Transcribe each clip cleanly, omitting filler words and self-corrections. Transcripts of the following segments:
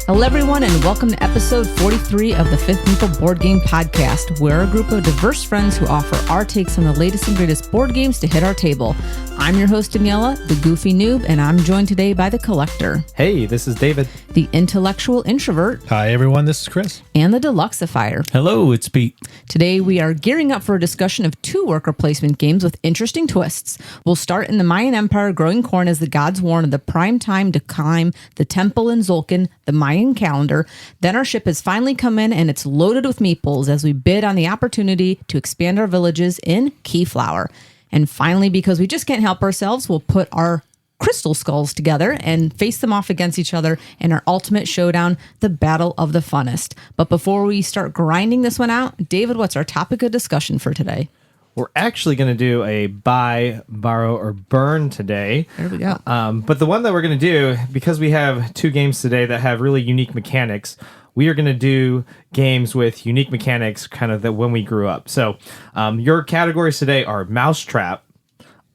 Hello, everyone, and welcome to episode 43 of the Fifth Meeple Board Game Podcast. We're a group of diverse friends who offer our takes on the latest and greatest board games to hit our table. I'm your host, Daniela, the goofy noob, and I'm joined today by the collector. Hey, this is David. The intellectual introvert. Hi, everyone. This is Chris. And the deluxeifier. Hello, it's Pete. Today, we are gearing up for a discussion of two worker placement games with interesting twists. We'll start in the Mayan Empire, growing corn as the gods warn of the prime time to climb the temple in Tzolk'in, the Mayan calendar. Then our ship has finally come in and it's loaded with meeples as we bid on the opportunity to expand our villages in Keyflower. And finally, because we just can't help ourselves, we'll put our crystal skulls together and face them off against each other in our ultimate showdown, the Battle of the Funnest. But before we start grinding this one out, David, what's our topic of discussion for today? We're actually going to do a buy, borrow, or burn today. There we go. But the one that we're going to do, because we have two games today that have really unique mechanics, we are going to do games with unique mechanics kind of that when we grew up. So your categories today are Mousetrap,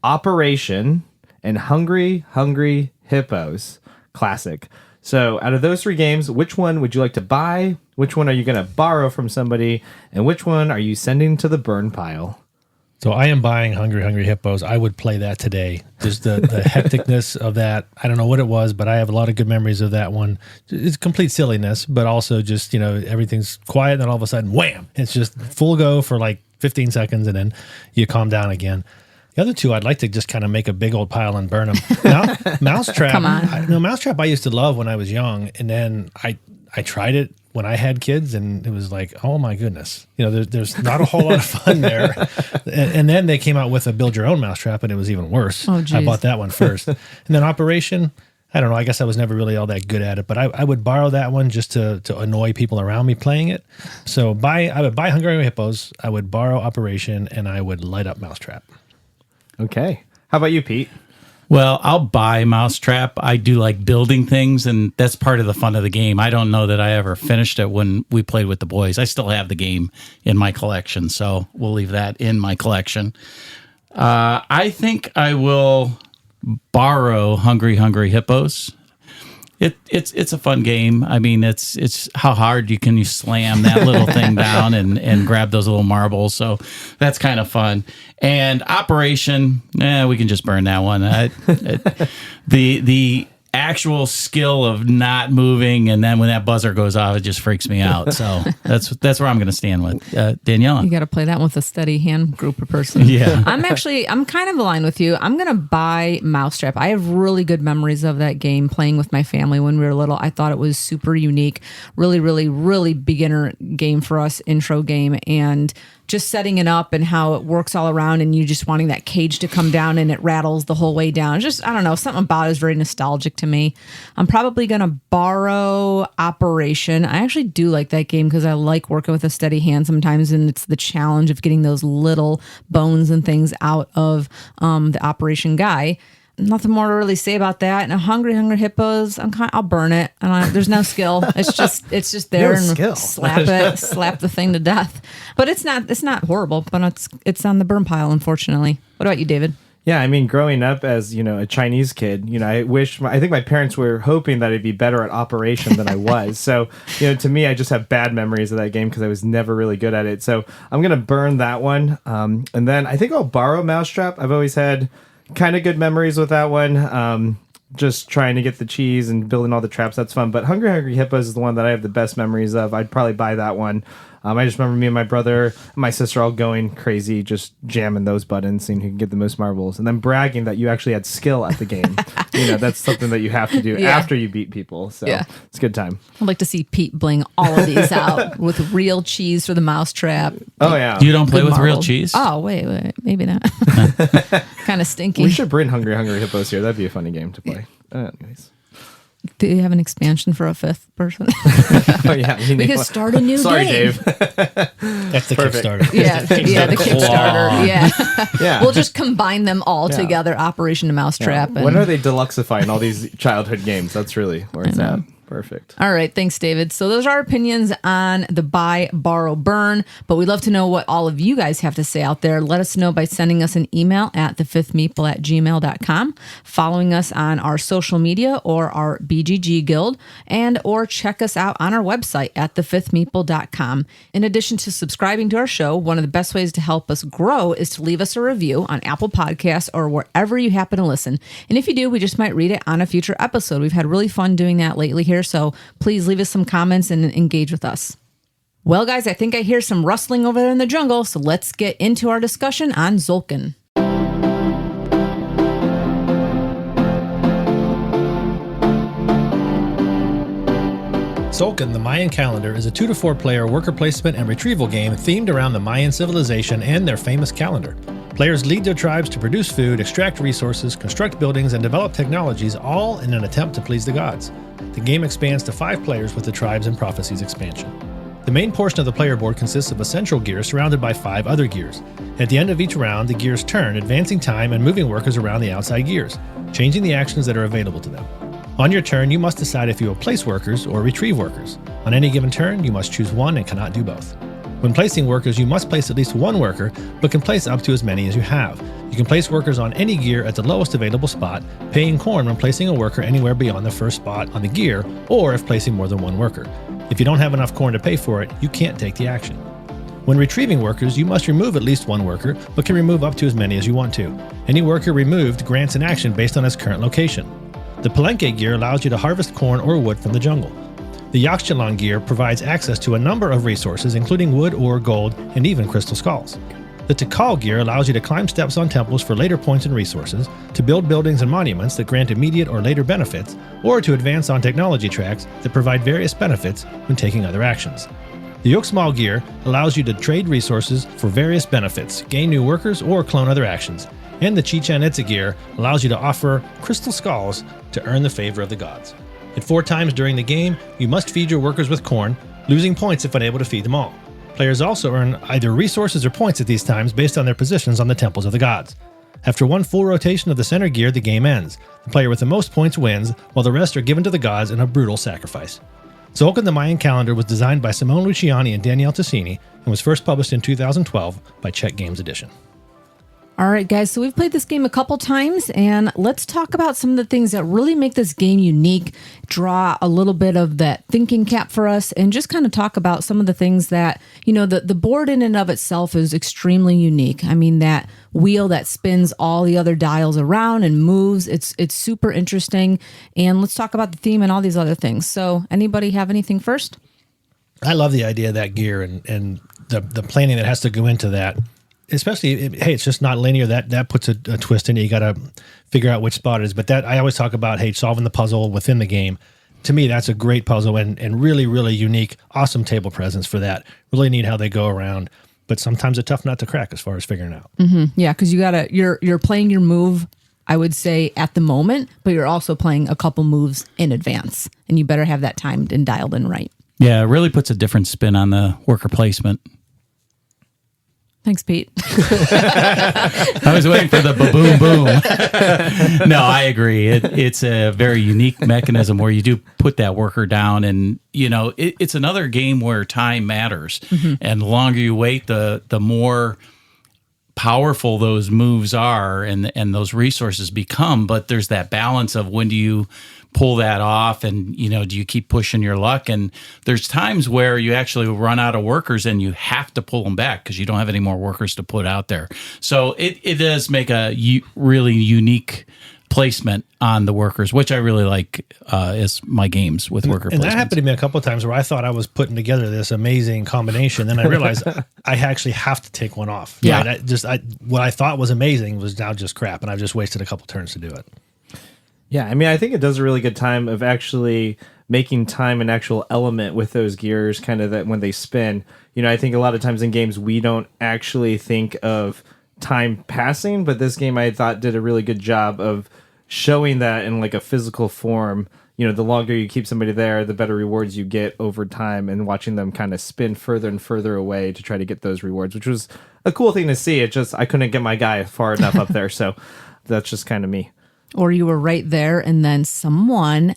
Operation, and Hungry Hippos. Classic. So out of those three games, which one would you like to buy? Which one are you going to borrow from somebody? And which one are you sending to the burn pile? So I am buying Hungry Hippos. I would play that today. Just the hecticness of that. I don't know what it was, but I have a lot of good memories of that one. It's complete silliness, but also just, everything's quiet and then all of a sudden, wham! It's just full go for like 15 seconds and then you calm down again. The other two, I'd like to just kind of make a big old pile and burn them. Mousetrap. Come on. Mousetrap I used to love when I was young, and then I tried it when I had kids, and it was like, oh my goodness, there's not a whole lot of fun there. And then they came out with a build your own mousetrap, and it was even worse. Oh, geez. I bought that one first, and then Operation. I don't know. I guess I was never really all that good at it, but I would borrow that one just to annoy people around me playing it. So I would buy Hungry Hippos, I would borrow Operation, and I would light up Mousetrap. Okay. How about you, Pete? Well, I'll buy Mousetrap. I do like building things, and that's part of the fun of the game. I don't know that I ever finished it when we played with the boys. I still have the game in my collection, so we'll leave that in my collection. I think I will borrow Hungry Hippos. It's a fun game. I mean, it's how hard you slam that little thing down and grab those little marbles. So that's kind of fun. And Operation, we can just burn that one. The actual skill of not moving, and then when that buzzer goes off, it just freaks me out. So that's where I'm going to stand with Daniela. You got to play that with a steady hand group of person. Yeah. I'm kind of aligned with you. I'm going to buy Mousetrap. I have really good memories of that game playing with my family when we were little. I thought it was super unique, really, really, really beginner game for us, intro game, and just setting it up and how it works all around and you just wanting that cage to come down and it rattles the whole way down. Just, I don't know, something about it is very nostalgic to me. I'm probably going to borrow Operation. I actually do like that game because I like working with a steady hand sometimes, and it's the challenge of getting those little bones and things out of the Operation guy. Nothing more to really say about that. And Hungry Hippos, I'll burn it. There's no skill. It's just there No and skill. slap the thing to death. But it's not horrible. But it's on the burn pile, unfortunately. What about you, David? Yeah, I mean, growing up as, a Chinese kid, I think my parents were hoping that I'd be better at Operation than I was. So, to me, I just have bad memories of that game because I was never really good at it. So I'm going to burn that one. And then I think I'll borrow Mousetrap. I've always had kind of good memories with that one. Just trying to get the cheese and building all the traps. That's fun. But Hungry Hippos is the one that I have the best memories of. I'd probably buy that one. I just remember me and my brother and my sister all going crazy, just jamming those buttons, seeing who can get the most marbles, and then bragging that you actually had skill at the game. That's something that you have to do after you beat people. So It's a good time. I'd like to see Pete bling all of these out with real cheese for the Mousetrap. Oh, yeah. You don't play with marble. real cheese? Oh, wait, maybe not. Kind of stinky. We should bring Hungry Hippos here. That'd be a funny game to play. Anyways. Do you have an expansion for a fifth person? Oh, yeah. We could start a new Sorry, game. Dave. That's the Perfect. Kickstarter. Yeah, the Kickstarter. Yeah. Yeah. We'll just combine them all together, Operation Mousetrap. When are they deluxifying all these childhood games? That's really where it's at. Perfect. All right. Thanks, David. So those are our opinions on the buy, borrow, burn. But we'd love to know what all of you guys have to say out there. Let us know by sending us an email at thefifthmeeple@gmail.com, following us on our social media or our BGG Guild, and or check us out on our website at thefifthmeeple.com. In addition to subscribing to our show, one of the best ways to help us grow is to leave us a review on Apple Podcasts or wherever you happen to listen. And if you do, we just might read it on a future episode. We've had really fun doing that lately here. So please leave us some comments and engage with us. Well, guys, I think I hear some rustling over there in the jungle, so let's get into our discussion on Tzolk'in. Tzolk'in, the Mayan calendar, is a 2 to 4 player worker placement and retrieval game themed around the Mayan civilization and their famous calendar. Players lead their tribes to produce food, extract resources, construct buildings, and develop technologies, all in an attempt to please the gods. The game expands to 5 players with the Tribes and Prophecies expansion. The main portion of the player board consists of a central gear surrounded by 5 other gears. At the end of each round, the gears turn, advancing time and moving workers around the outside gears, changing the actions that are available to them. On your turn, you must decide if you will place workers or retrieve workers. On any given turn, you must choose one and cannot do both. When placing workers, you must place at least one worker, but can place up to as many as you have. You can place workers on any gear at the lowest available spot, paying corn when placing a worker anywhere beyond the first spot on the gear, or if placing more than one worker. If you don't have enough corn to pay for it, you can't take the action. When retrieving workers, you must remove at least one worker, but can remove up to as many as you want to. Any worker removed grants an action based on its current location. The Palenque gear allows you to harvest corn or wood from the jungle. The Yaxchilan gear provides access to a number of resources, including wood, ore, gold, and even crystal skulls. The Tikal gear allows you to climb steps on temples for later points and resources, to build buildings and monuments that grant immediate or later benefits, or to advance on technology tracks that provide various benefits when taking other actions. The Yoksmal gear allows you to trade resources for various benefits, gain new workers, or clone other actions. And the Chichen Itza gear allows you to offer crystal skulls to earn the favor of the gods. At 4 times during the game, you must feed your workers with corn, losing points if unable to feed them all. Players also earn either resources or points at these times based on their positions on the temples of the gods. After one full rotation of the center gear, the game ends. The player with the most points wins, while the rest are given to the gods in a brutal sacrifice. Tzolk'in, the Mayan calendar, was designed by Simone Luciani and Danielle Tassini and was first published in 2012 by Czech Games Edition. All right, guys, so we've played this game a couple times, and let's talk about some of the things that really make this game unique, draw a little bit of that thinking cap for us, and just kind of talk about some of the things that, you know, the board in and of itself is extremely unique. I mean, that wheel that spins all the other dials around and moves, it's super interesting. And let's talk about the theme and all these other things. So anybody have anything first? I love the idea of that gear and the planning that has to go into that. Especially, hey, it's just not linear. That puts a twist in it. You got to figure out which spot it is. But that I always talk about, hey, solving the puzzle within the game. To me, that's a great puzzle and really, really unique, awesome table presence for that. Really neat how they go around. But sometimes a tough nut to crack as far as figuring out. Mm-hmm. Yeah, because you're playing your move, I would say, at the moment, but you're also playing a couple moves in advance. And you better have that timed and dialed in right. Yeah, it really puts a different spin on the worker placement. Thanks, Pete. I was waiting for the boom boom. No, I agree. It's a very unique mechanism where you do put that worker down, and you know it's another game where time matters. Mm-hmm. And the longer you wait, the more powerful those moves are, and those resources become. But there's that balance of when do you pull that off, and you know, do you keep pushing your luck? And there's times where you actually run out of workers and you have to pull them back because you don't have any more workers to put out there. So it does make a really unique placement on the workers, which I really like as my games with worker placements. And that happened to me a couple of times where I thought I was putting together this amazing combination. Then I realized I actually have to take one off. Yeah. Right? What I thought was amazing was now just crap, and I've just wasted a couple turns to do it. Yeah, I mean, I think it does a really good time of actually making time an actual element with those gears, kind of that when they spin. You know, I think a lot of times in games we don't actually think of time passing, but this game I thought did a really good job of showing that in like a physical form. You know, the longer you keep somebody there, the better rewards you get over time, and watching them kind of spin further and further away to try to get those rewards, which was a cool thing to see. It just, I couldn't get my guy far enough up there, so that's just kind of me. Or you were right there and then someone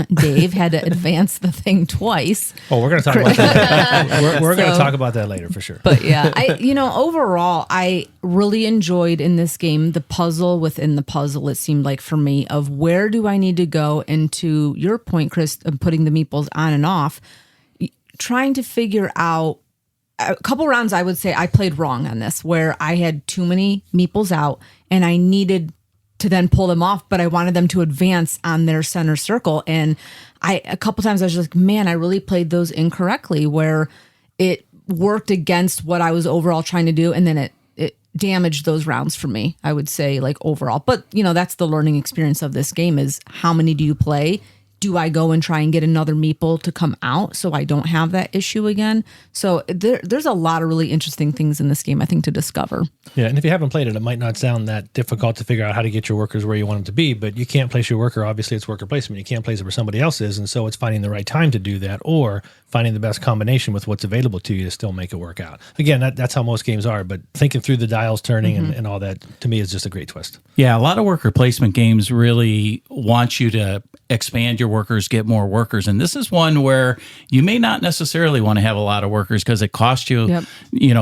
Dave had to advance the thing twice. Oh, we're going to talk about that. We're going to talk about that later for sure. But yeah, overall, I really enjoyed in this game the puzzle within the puzzle. It seemed like for me of where do I need to go, and to your point, Chris, of putting the meeples on and off, trying to figure out a couple rounds. I would say I played wrong on this, where I had too many meeples out and I needed to then pull them off, but I wanted them to advance on their center circle. And a couple times I was just like, man, I really played those incorrectly, where it worked against what I was overall trying to do. And then it damaged those rounds for me, I would say, like overall. But that's the learning experience of this game, is how many do you play? Do I go and try and get another meeple to come out so I don't have that issue again? So there's a lot of really interesting things in this game, I think, to discover. Yeah, and if you haven't played it, it might not sound that difficult to figure out how to get your workers where you want them to be, but you can't place your worker. Obviously, it's worker placement. You can't place it where somebody else is, and so it's finding the right time to do that, or finding the best combination with what's available to you to still make it work out. Again, that's how most games are, but thinking through the dials turning and all that, to me, is just a great twist. Yeah, a lot of worker placement games really want you to expand your workers, get more workers. And this is one where you may not necessarily want to have a lot of workers because it costs you,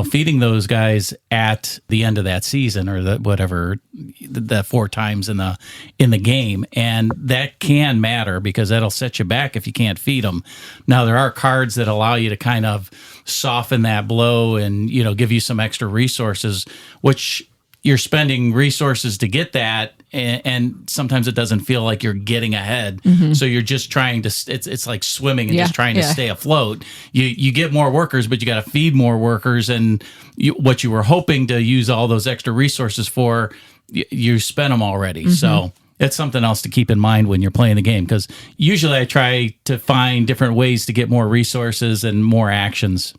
feeding those guys at the end of that season, or the 4 times in the game. And that can matter because that'll set you back if you can't feed them. Now, there are cards that allow you to kind of soften that blow and, give you some extra resources, which you're spending resources to get that, and sometimes it doesn't feel like you're getting ahead. So you're just trying to, it's like swimming and just trying to stay afloat. You get more workers, but you got to feed more workers, and what you were hoping to use all those extra resources for, you spent them already. So it's something else to keep in mind when you're playing the game, because usually I try to find different ways to get more resources and more actions.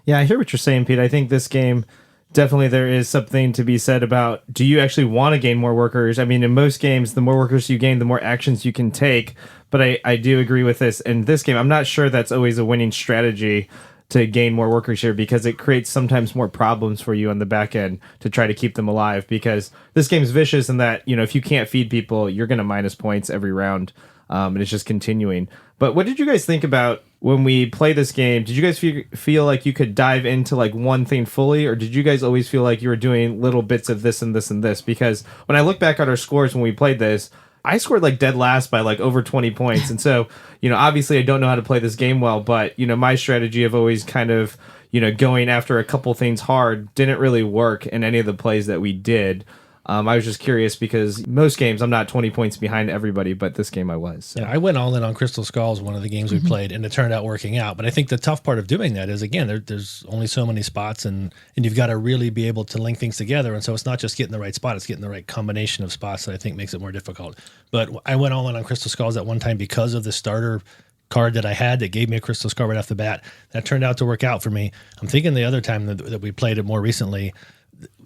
Yeah, I hear what you're saying, Pete. I think this game, definitely there is something to be said about, do you actually want to gain more workers? I mean, in most games, the more workers you gain, the more actions you can take. But I do agree with this. In this game, I'm not sure that's always a winning strategy to gain more workers here, because it creates sometimes more problems for you on the back end to try to keep them alive, because this game's vicious in that, if you can't feed people, you're going to minus points every round. And it's just continuing. But what did you guys think about when we play this game? Did you guys feel like you could dive into like one thing fully, or did you guys always feel like you were doing little bits of this and this and this? Because when I look back at our scores when we played this, I scored like dead last by like over 20 points. And so, obviously I don't know how to play this game well, but, my strategy of always kind of, going after a couple things hard didn't really work in any of the plays that we did. I was just curious because most games I'm not 20 points behind everybody, but this game I was. So. Yeah, I went all in on Crystal Skulls, one of the games we played, and it turned out working out. But I think the tough part of doing that is, again, there's only so many spots, and you've got to really be able to link things together. And so it's not just getting the right spot, it's getting the right combination of spots that I think makes it more difficult. But I went all in on Crystal Skulls at one time because of the starter card that I had that gave me a Crystal Skull right off the bat. That turned out to work out for me. I'm thinking the other time that we played it more recently,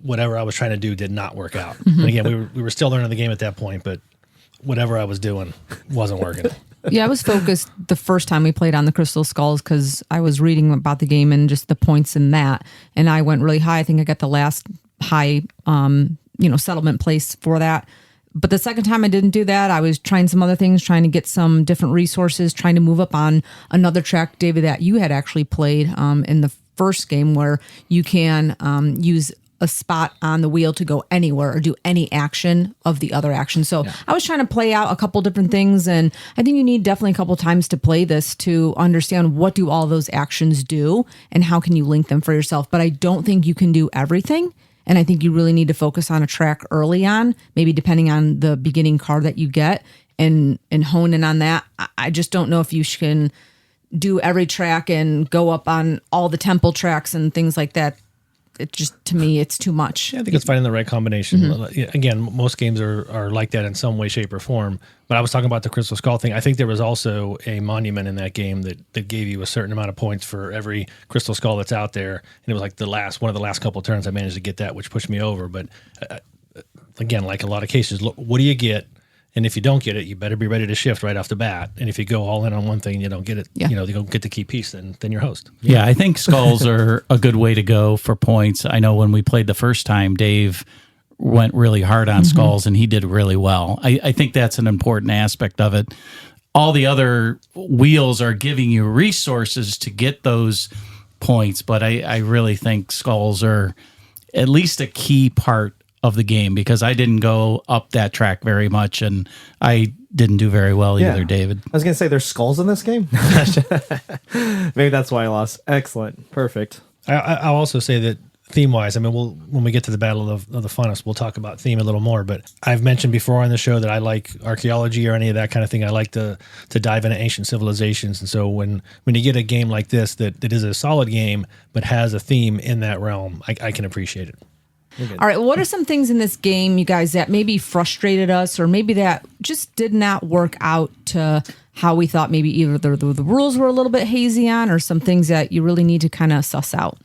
whatever I was trying to do did not work out. And again, we were still learning the game at that point, but whatever I was doing wasn't working. Yeah, I was focused the first time we played on the Crystal Skulls because I was reading about the game and just the points in that. And I went really high. I think I got the last high, settlement place for that. But the second time I didn't do that. I was trying some other things, trying to get some different resources, trying to move up on another track, David, that you had actually played in the first game, where you can use a spot on the wheel to go anywhere or do any action of the other action. So I was trying to play out a couple different things, and I think you need definitely a couple times to play this to understand what do all those actions do and how can you link them for yourself. But I don't think you can do everything. And I think you really need to focus on a track early on, maybe depending on the beginning card that you get, and hone in on that. I just don't know if you can do every track and go up on all the temple tracks and things like that. It just, to me, it's too much. Yeah, I think it's finding the right combination. Again, most games are like that in some way, shape, or form. But I was talking about the Crystal Skull thing. I think there was also a monument in that game that gave you a certain amount of points for every Crystal Skull that's out there. And it was like one of the last couple of turns I managed to get that, which pushed me over. But again, like a lot of cases, look, what do you get? And if you don't get it, you better be ready to shift right off the bat. And if you go all in on one thing and you don't get it, you don't get the key piece, then you're host. Yeah, I think skulls are a good way to go for points. I know when we played the first time, Dave went really hard on skulls, and he did really well. I think that's an important aspect of it. all the other wheels are giving you resources to get those points. But I really think skulls are at least a key part of the game, because I didn't go up that track very much, and I didn't do very well either, David. I was going to say there's skulls in this game. Maybe that's why I lost. Excellent. Perfect. I'll also say that theme-wise, I mean, when we get to the Battle of the Funnest, we'll talk about theme a little more, but I've mentioned before on the show that I like archaeology or any of that kind of thing. I like to dive into ancient civilizations, and so when you get a game like this that is a solid game but has a theme in that realm, I can appreciate it. All right, what are some things in this game, you guys, that maybe frustrated us, or maybe that just did not work out to how we thought? Maybe either the rules were a little bit hazy on, or some things that you really need to kind of suss out?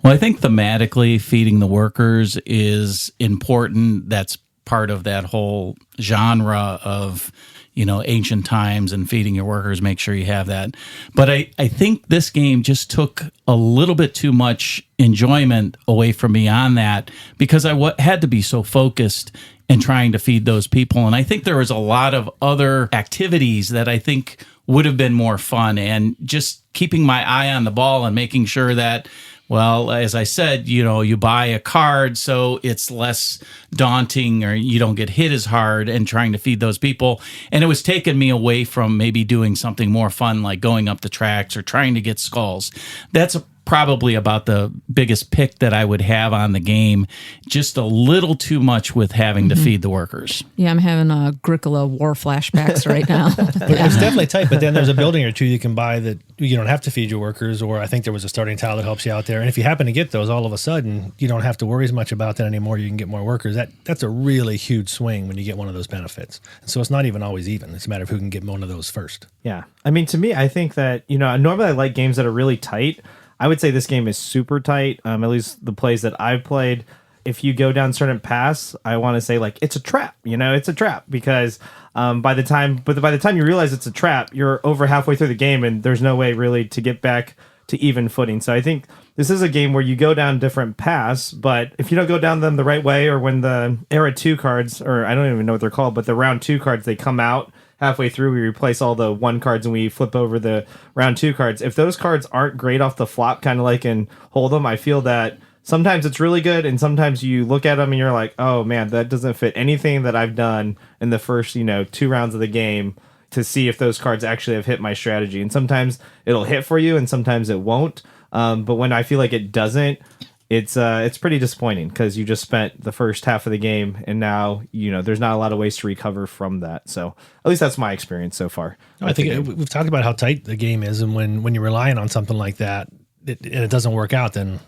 Well, I think thematically feeding the workers is important. That's part of that whole genre of, ancient times and feeding your workers. Make sure you have that. But I think this game just took a little bit too much enjoyment away from me on that, because I had to be so focused in trying to feed those people. And I think there was a lot of other activities that I think would have been more fun, and just keeping my eye on the ball and making sure that, well, as I said, you buy a card so it's less daunting, or you don't get hit as hard, and trying to feed those people. And it was taking me away from maybe doing something more fun, like going up the tracks or trying to get skulls. That's probably about the biggest pick that I would have on the game. Just a little too much with having to feed the workers. Yeah, I'm having Agricola war flashbacks right now. It's definitely tight, but then there's a building or two you can buy that you don't have to feed your workers, or I think there was a starting tile that helps you out there. And if you happen to get those, all of a sudden, you don't have to worry as much about that anymore. You can get more workers. That's a really huge swing when you get one of those benefits. And so it's not even always even. It's a matter of who can get one of those first. Yeah. I mean, to me, I think that, normally I like games that are really tight. I would say this game is super tight, at least the plays that I've played. If you go down certain paths, I want to say, like, it's a trap. It's a trap, because by the time you realize it's a trap, you're over halfway through the game, and there's no way really to get back to even footing. So I think this is a game where you go down different paths, but if you don't go down them the right way, or when the Era 2 cards, or I don't even know what they're called, but the round 2 cards, they come out halfway through, we replace all the 1 cards and we flip over the round 2 cards. If those cards aren't great off the flop, kind of like in Hold'em, I feel that sometimes it's really good, and sometimes you look at them and you're like, oh man, that doesn't fit anything that I've done in the first 2 rounds of the game to see if those cards actually have hit my strategy. And sometimes it'll hit for you and sometimes it won't, but when I feel like it doesn't, it's pretty disappointing, because you just spent the first half of the game, and now there's not a lot of ways to recover from that. So at least that's my experience so far. I think we've talked about how tight the game is, and when you're relying on something like that, and it doesn't work out, then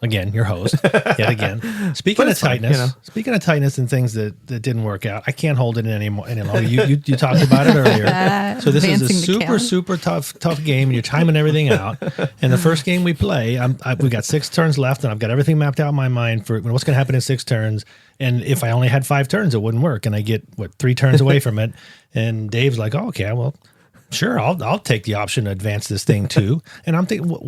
again, your host, yet again. Speaking of tightness and things that didn't work out, I can't hold it any longer. You talked about it earlier. So this is a super tough game, and you're timing everything out. And the first game we play, we've got 6 turns left, and I've got everything mapped out in my mind for what's going to happen in 6 turns. And if I only had 5 turns, it wouldn't work. And I get 3 turns away from it. And Dave's like, "Oh, okay, well, sure, I'll take the option to advance this thing too." And I'm thinking,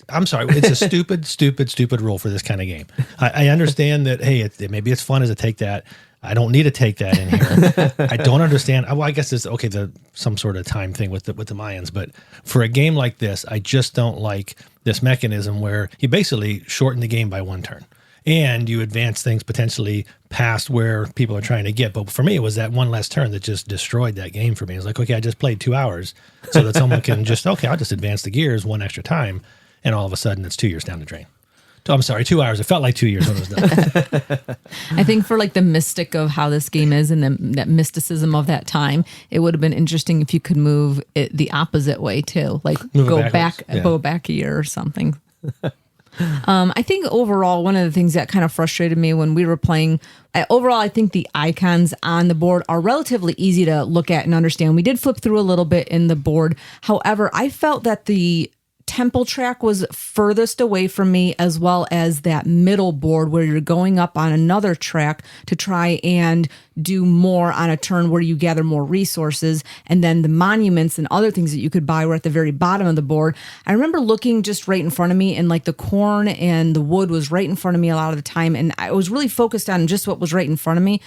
I'm sorry, it's a stupid rule for this kind of game. I understand that, hey, maybe it's fun as a take that. I don't need to take that in here. I don't understand. Well, I guess it's okay, some sort of time thing with the Mayans, but for a game like this, I just don't like this mechanism where you basically shorten the game by 1 turn. And you advance things potentially past where people are trying to get. But for me, it was that 1 less turn that just destroyed that game for me. It's like, okay, I just played 2 hours so that someone can I'll just advance the gears 1 extra time. And all of a sudden, it's 2 years down the drain. I'm sorry, 2 hours. It felt like 2 years when it was done. I think for like the mystic of how this game is, and that mysticism of that time, it would have been interesting if you could move it the opposite way too. Like go back a year or something. I think overall, one of the things that kind of frustrated me when we were playing, I think the icons on the board are relatively easy to look at and understand. We did flip through a little bit in the board. However, I felt that the temple track was furthest away from me, as well as that middle board where you're going up on another track to try and do more on a turn where you gather more resources. And then the monuments and other things that you could buy were at the very bottom of the board. I remember looking just right in front of me, and like the corn and the wood was right in front of me a lot of the time. And I was really focused on just what was right in front of me.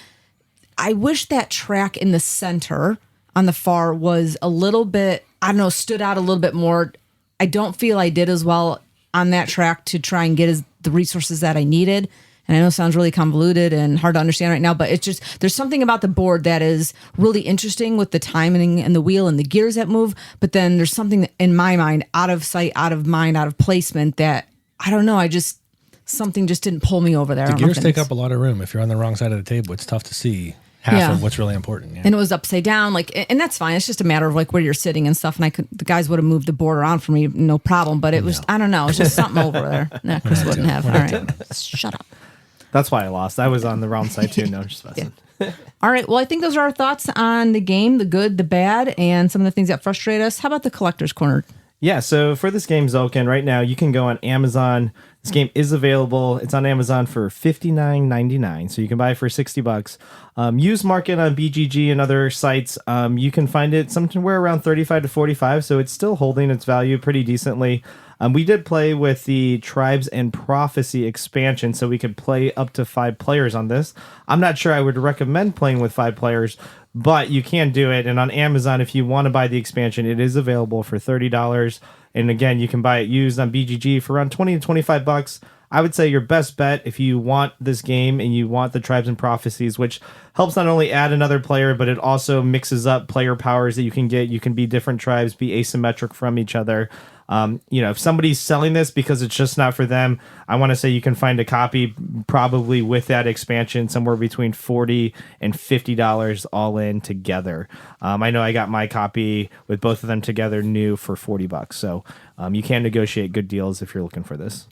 I wish that track in the center on the far was a little bit, I don't know, stood out a little bit more. I don't feel I did as well on that track to try and get the resources that I needed. And I know it sounds really convoluted and hard to understand right now, but it's just, there's something about the board that is really interesting with the timing and the wheel and the gears that move. But then there's something in my mind, out of sight, out of mind, out of placement, that I don't know. Something just didn't pull me over there. The gears take up a lot of room. If you're on the wrong side of the table, it's tough to see half of what's really important. Yeah. And it was upside down, and that's fine. It's just a matter of like where you're sitting and stuff. And the guys would have moved the board around for me, no problem. But it was, I don't know, it's just something over there. No, Chris wouldn't have. All right, shut up. That's why I lost. I was on the wrong side too. No, just messing. Yeah. All right. Well, I think those are our thoughts on the game, the good, the bad, and some of the things that frustrate us. How about the collector's corner? Yeah, so for this game, Tzolk'in, right now, you can go on Amazon. This game is available. It's on Amazon for $59.99, so you can buy it for $60. Used market on BGG and other sites, you can find it somewhere around $35 to $45, so it's still holding its value pretty decently. We did play with the Tribes and Prophecy expansion, so we could play up to 5 players on this. I'm not sure I would recommend playing with 5 players, but you can do it. And on Amazon, if you want to buy the expansion, it is available for $30. And again, you can buy it used on BGG for around $20 to $25. I would say your best bet if you want this game and you want the Tribes and Prophecies, which helps not only add another player, but it also mixes up player powers that you can get. You can be different tribes, be asymmetric from each other. If somebody's selling this because it's just not for them, I want to say you can find a copy probably with that expansion somewhere between $40 and $50 all in together. I know I got my copy with both of them together new for $40. So you can negotiate good deals if you're looking for this.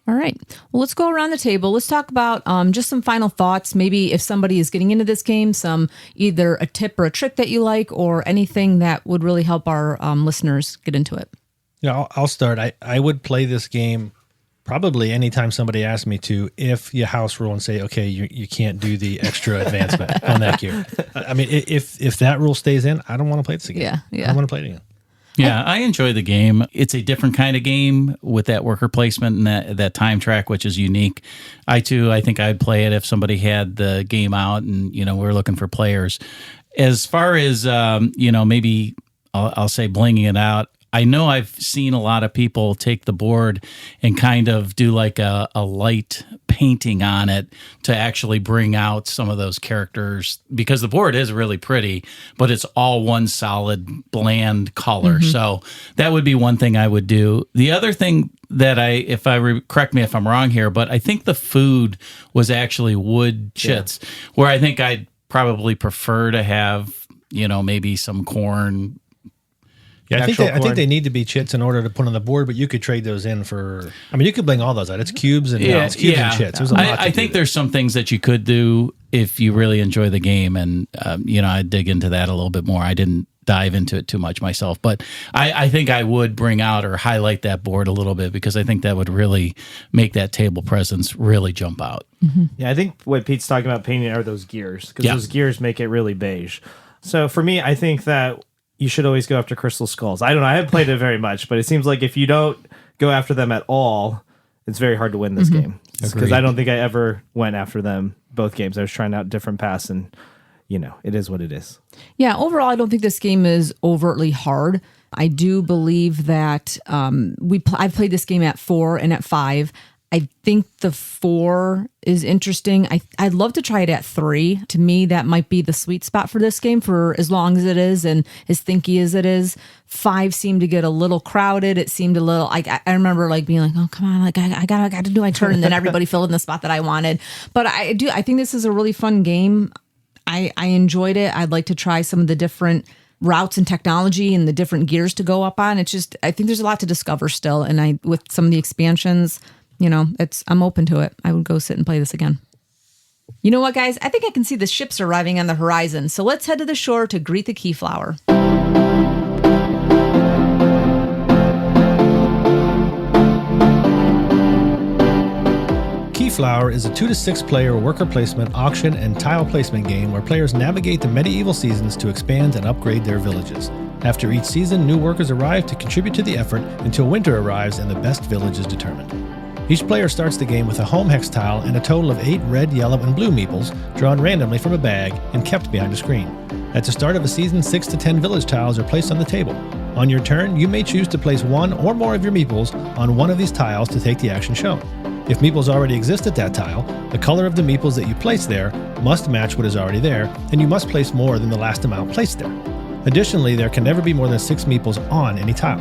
All right. Well, let's go around the table. Let's talk about just some final thoughts. Maybe if somebody is getting into this game, some either a tip or a trick that you like, or anything that would really help our listeners get into it. Yeah, I'll start. I would play this game probably anytime somebody asked me to, if you house rule and say, okay, you can't do the extra advancement on that gear. I mean, if that rule stays in, I don't want to play this again. Yeah. I don't want to play it again. Yeah, I enjoy the game. It's a different kind of game with that worker placement and that time track, which is unique. I think I'd play it if somebody had the game out and, we're looking for players. As far as, maybe I'll say blinging it out, I know I've seen a lot of people take the board and kind of do like a light painting on it to actually bring out some of those characters, because the board is really pretty, but it's all one solid bland color. Mm-hmm. So that would be one thing I would do. The other thing that correct me if I'm wrong here, but I think the food was actually wood chits, where I think I'd probably prefer to have, maybe some corn. Yeah, I think they need to be chits in order to put on the board, but you could trade those in for. I mean, you could bling all those out. It's cubes and and chits. There's a lot I think there's some things that you could do if you really enjoy the game, and I'd dig into that a little bit more. I didn't dive into it too much myself, but I think I would bring out or highlight that board a little bit, because I think that would really make that table presence really jump out. Mm-hmm. Yeah, I think what Pete's talking about painting are those gears, because those gears make it really beige. So for me, I think that you should always go after crystal skulls. I don't know. I haven't played it very much, but it seems like if you don't go after them at all, it's very hard to win this game. Because I don't think I ever went after them both games. I was trying out different paths, and it is what it is. Yeah, overall, I don't think this game is overtly hard. I do believe that I've played this game at 4 and at 5. I think the 4 is interesting. I'd love to try it at 3. To me, that might be the sweet spot for this game, for as long as it is and as thinky as it is. 5 seemed to get a little crowded. It seemed a little. I remember being like, oh come on, I got to do my turn, and then everybody filled in the spot that I wanted. But I think this is a really fun game. I enjoyed it. I'd like to try some of the different routes and technology and the different gears to go up on. It's just, I think there's a lot to discover still, and with some of the expansions. I'm open to it. I would go sit and play this again. You know what, guys? I think I can see the ships arriving on the horizon. So let's head to the shore to greet the Keyflower. Keyflower is a 2 to 6 player worker placement, auction, and tile placement game where players navigate the medieval seasons to expand and upgrade their villages. After each season, new workers arrive to contribute to the effort until winter arrives and the best village is determined. Each player starts the game with a home hex tile and a total of 8 red, yellow, and blue meeples drawn randomly from a bag and kept behind a screen. At the start of a season, 6 to 10 village tiles are placed on the table. On your turn, you may choose to place one or more of your meeples on one of these tiles to take the action shown. If meeples already exist at that tile, the color of the meeples that you place there must match what is already there, and you must place more than the last amount placed there. Additionally, there can never be more than 6 meeples on any tile.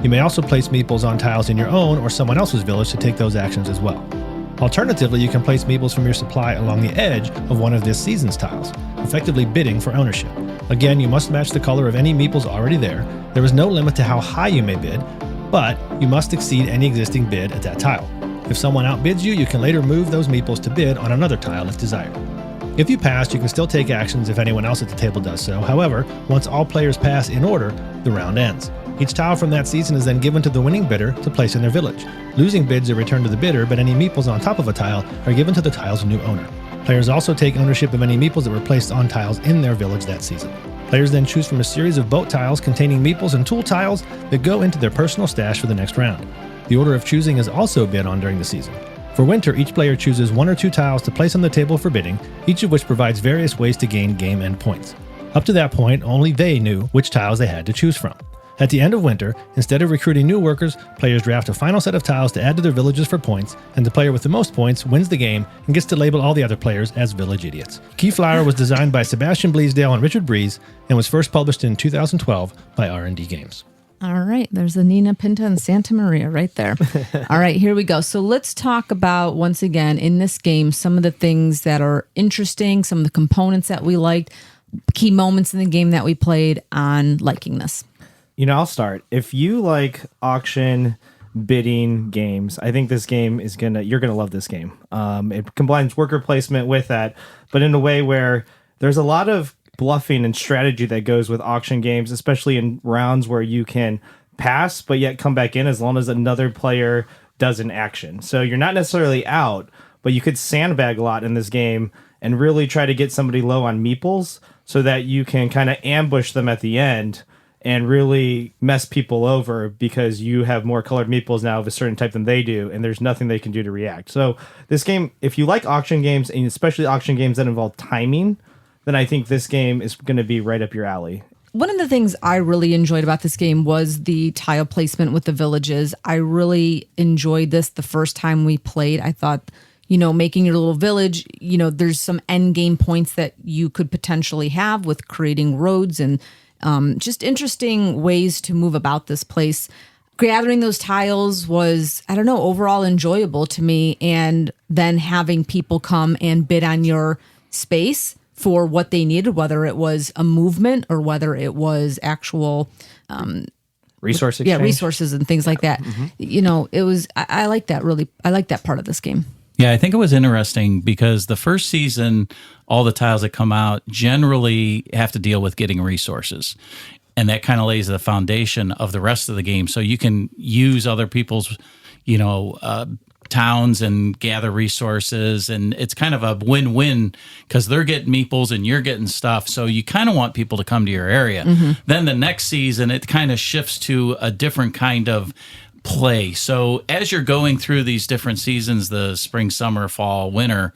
You may also place meeples on tiles in your own or someone else's village to take those actions as well. Alternatively, you can place meeples from your supply along the edge of one of this season's tiles, effectively bidding for ownership. Again, you must match the color of any meeples already there. There is no limit to how high you may bid, but you must exceed any existing bid at that tile. If someone outbids you, you can later move those meeples to bid on another tile if desired. If you pass, you can still take actions if anyone else at the table does so. However, once all players pass in order, the round ends. Each tile from that season is then given to the winning bidder to place in their village. Losing bids are returned to the bidder, but any meeples on top of a tile are given to the tile's new owner. Players also take ownership of any meeples that were placed on tiles in their village that season. Players then choose from a series of boat tiles containing meeples and tool tiles that go into their personal stash for the next round. The order of choosing is also bid on during the season. For winter, each player chooses 1 or 2 tiles to place on the table for bidding, each of which provides various ways to gain game end points. Up to that point, only they knew which tiles they had to choose from. At the end of winter, instead of recruiting new workers, players draft a final set of tiles to add to their villages for points, and the player with the most points wins the game and gets to label all the other players as village idiots. Keyflower was designed by Sebastian Bleasdale and Richard Breeze and was first published in 2012 by R&D Games. All right, there's the Nina Pinta and Santa Maria right there. All right, here we go. So let's talk about, once again, in this game, some of the things that are interesting, some of the components that we liked, key moments in the game that we played on liking this. I'll start. If you like auction bidding games, I think this game is you're gonna love this game. It combines worker placement with that, but in a way where there's a lot of bluffing and strategy that goes with auction games, especially in rounds where you can pass but yet come back in as long as another player does an action. So you're not necessarily out, but you could sandbag a lot in this game and really try to get somebody low on meeples so that you can kind of ambush them at the end and really mess people over because you have more colored meeples now of a certain type than they do, and there's nothing they can do to react. So this game, if you like auction games, and especially auction games that involve timing, then I think this game is going to be right up your alley. One of the things I really enjoyed about this game was the tile placement with the villages. I really enjoyed this the first time we played. I thought, making your little village, there's some end game points that you could potentially have with creating roads and just interesting ways to move about this place. Gathering those tiles was, overall enjoyable to me. And then having people come and bid on your space for what they needed, whether it was a movement or whether it was actual resource exchange. Resources and things like that. Mm-hmm. It was, I like that really. I like that part of this game. Yeah, I think it was interesting because the first season, all the tiles that come out generally have to deal with getting resources. And that kind of lays the foundation of the rest of the game. So you can use other people's, towns and gather resources. And it's kind of a win-win because they're getting meeples and you're getting stuff. So you kind of want people to come to your area. Mm-hmm. Then the next season, it kind of shifts to a different kind of play. So as you're going through these different seasons, the spring, summer, fall, winter,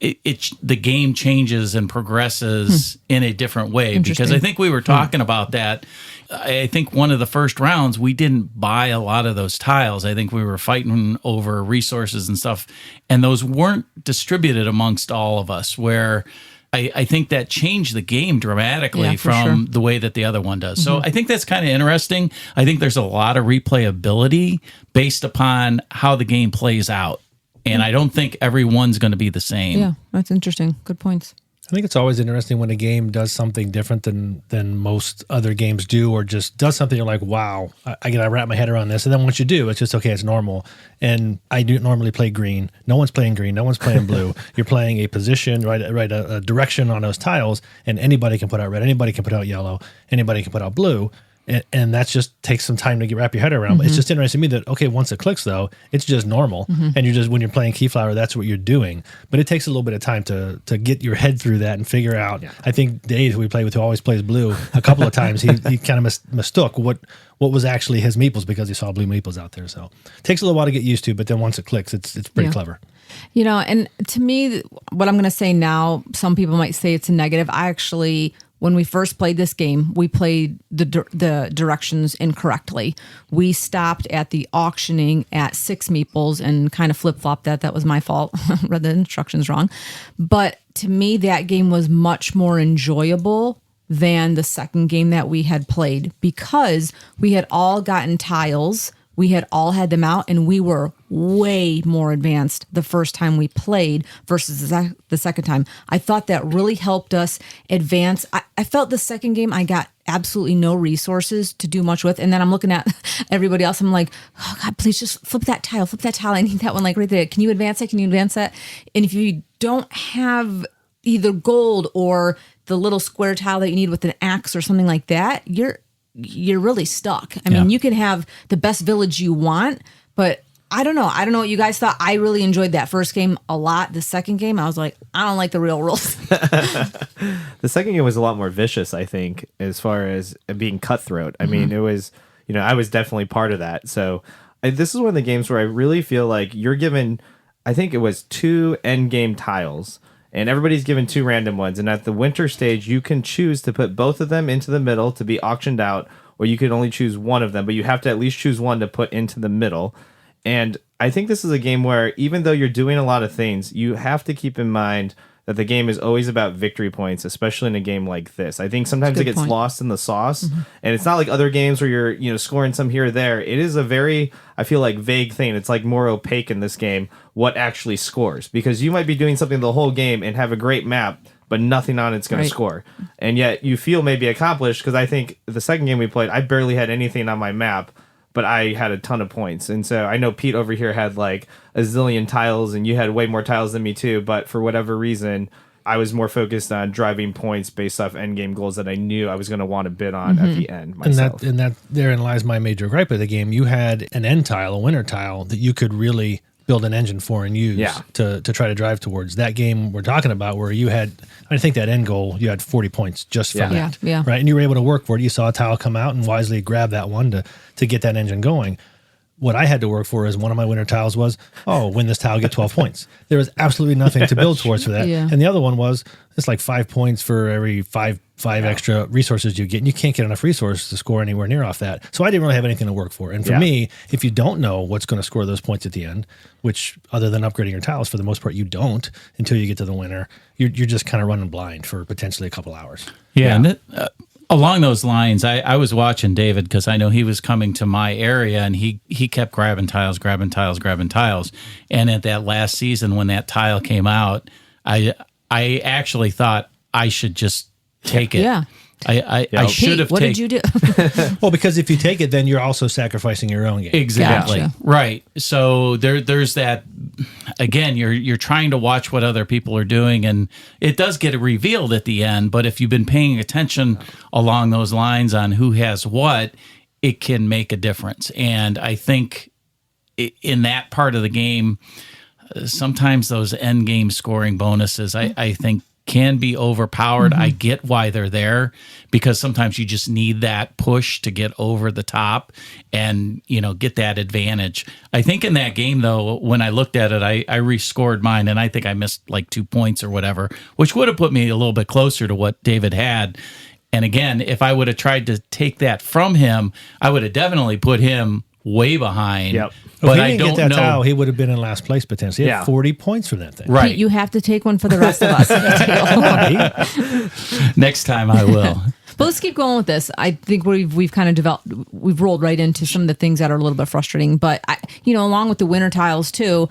the game changes and progresses in a different way. Because I think we were talking about that. I think one of the first rounds, we didn't buy a lot of those tiles. I think we were fighting over resources and stuff, and those weren't distributed amongst all of us, where I think that changed the game dramatically from the way that the other one does. So I think that's kind of interesting. I think there's a lot of replayability based upon how the game plays out. And I don't think everyone's going to be the same. Yeah, that's interesting. Good points. I think it's always interesting when a game does something different than most other games do, or just does something you're like, wow, I gotta wrap my head around this. And then once you do, it's just, okay, it's normal. And I do normally play green. No one's playing green. No one's playing blue. You're playing a position, right, a direction on those tiles, and anybody can put out red. Anybody can put out yellow. Anybody can put out blue. And that's just takes some time to wrap your head around. But it's just interesting to me that, okay, once it clicks though, it's just normal. And you're just, when you're playing Keyflower, that's what you're doing. But it takes a little bit of time to get your head through that and figure out. I think Dave, who we play with, who always plays blue, a couple of times, he kind of mistook what was actually his meeples because he saw blue meeples out there. So it takes a little while to get used to, but then once it clicks, it's pretty clever. You know, and to me, what I'm going to say now, some people might say it's a negative. I actually, when we first played this game, we played the directions incorrectly. We stopped at the auctioning at 6 meeples and kind of flip-flopped that. That was my fault. Read the instructions wrong. But to me, that game was much more enjoyable than the second game that we had played because we had all gotten tiles. We had all had them out, and we were way more advanced the first time we played versus the second time. I thought that really helped us advance. I felt the second game I got absolutely no resources to do much with, and then I'm looking at everybody else. I'm like, oh God, please just flip that tile. I need that one like right there. Can you advance it? And if you don't have either gold or the little square tile that you need with an axe or something like that, you're really stuck. I mean, you can have the best village you want, but I don't know. I don't know what you guys thought. I really enjoyed that first game a lot. The second game, I was like, I don't like the real rules. The second game was a lot more vicious, I think, as far as being cutthroat. I mean, it was, I was definitely part of that. So this is one of the games where I really feel like you're given, I think it was 2 end game tiles. And everybody's given 2 random ones. And at the winter stage, you can choose to put both of them into the middle to be auctioned out, or you can only choose one of them, but you have to at least choose one to put into the middle. And I think this is a game where even though you're doing a lot of things, you have to keep in mind that the game is always about victory points, especially in a game like this. I think sometimes it gets lost in the sauce, and it's not like other games where you're scoring some here or there. It is a very, I feel like, vague thing. It's like more opaque in this game what actually scores, because you might be doing something the whole game and have a great map, but nothing on it's going to score. And yet you feel maybe accomplished, because I think the second game we played, I barely had anything on my map, but I had a ton of points. And so I know Pete over here had like a zillion tiles, and you had way more tiles than me too. But for whatever reason, I was more focused on driving points based off end game goals that I knew I was going to want to bid on at the end myself. And that therein lies my major gripe of the game. You had an end tile, a winner tile, that you could really build an engine for and use to try to drive towards. That game we're talking about, where you had, I think that end goal, you had 40 points just from that. Right? And you were able to work for it. You saw a tile come out and wisely grab that one to get that engine going. What I had to work for is one of my winner tiles was, win this tile, get 12 points. There was absolutely nothing to build towards for that. And the other one was, it's like 5 points for every five extra resources you get. And you can't get enough resources to score anywhere near off that. So I didn't really have anything to work for. And for me, if you don't know what's going to score those points at the end, which other than upgrading your tiles, for the most part, you don't until you get to the winner, you're just kind of running blind for potentially a couple hours. And along those lines, I was watching David, because I know he was coming to my area, and he kept grabbing tiles. And at that last season, when that tile came out, I actually thought I should just take it. I should have taken. What did you do? Well, because if you take it, then you're also sacrificing your own game. Exactly. Gotcha. Right. So there's that. Again, you're trying to watch what other people are doing, and it does get revealed at the end. But if you've been paying attention along those lines on who has what, it can make a difference. And I think in that part of the game, sometimes those end game scoring bonuses, I think, can be overpowered. I get why they're there, because sometimes you just need that push to get over the top and, get that advantage. I think in that game, though, when I looked at it, I rescored mine, and I think I missed like 2 points or whatever, which would have put me a little bit closer to what David had. And again, if I would have tried to take that from him, I would have definitely put him way behind. But if he didn't get that tile, he would have been in last place potentially. He had 40 points for that thing. Right. Pete, you have to take one for the rest of us. Next time I will. But let's keep going with this. I think we've kind of we've rolled right into some of the things that are a little bit frustrating. But along with the winter tiles too,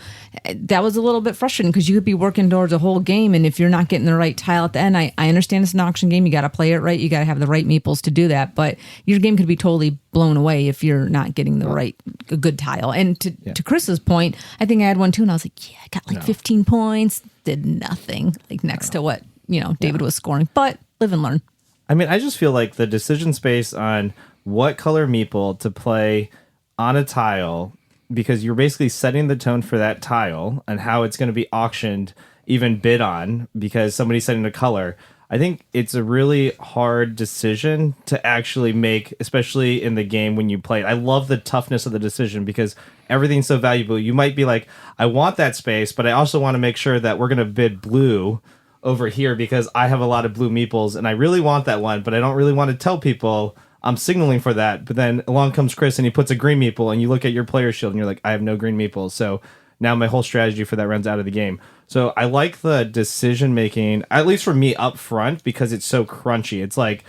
that was a little bit frustrating, because you could be working towards a whole game, and if you're not getting the right tile at the end, I understand it's an auction game. You got to play it right. You got to have the right meeples to do that. But your game could be totally blown away if you're not getting a good tile. And to Chris's point, I think I had one too, and I was like, I got like 15 points, did nothing like next to what David was scoring. But live and learn. I mean, I just feel like the decision space on what color meeple to play on a tile, because you're basically setting the tone for that tile and how it's going to be auctioned, even bid on, because somebody's setting a color. I think it's a really hard decision to actually make, especially in the game when you play it. I love the toughness of the decision because everything's so valuable. You might be like, I want that space, but I also want to make sure that we're going to bid blue over here because I have a lot of blue meeples and I really want that one, but I don't really want to tell people I'm signaling for that. But then along comes Chris and he puts a green meeple and you look at your player shield and you're like, I have no green meeples. So now my whole strategy for that runs out of the game. So I like the decision making, at least for me, up front, because it's so crunchy. It's like,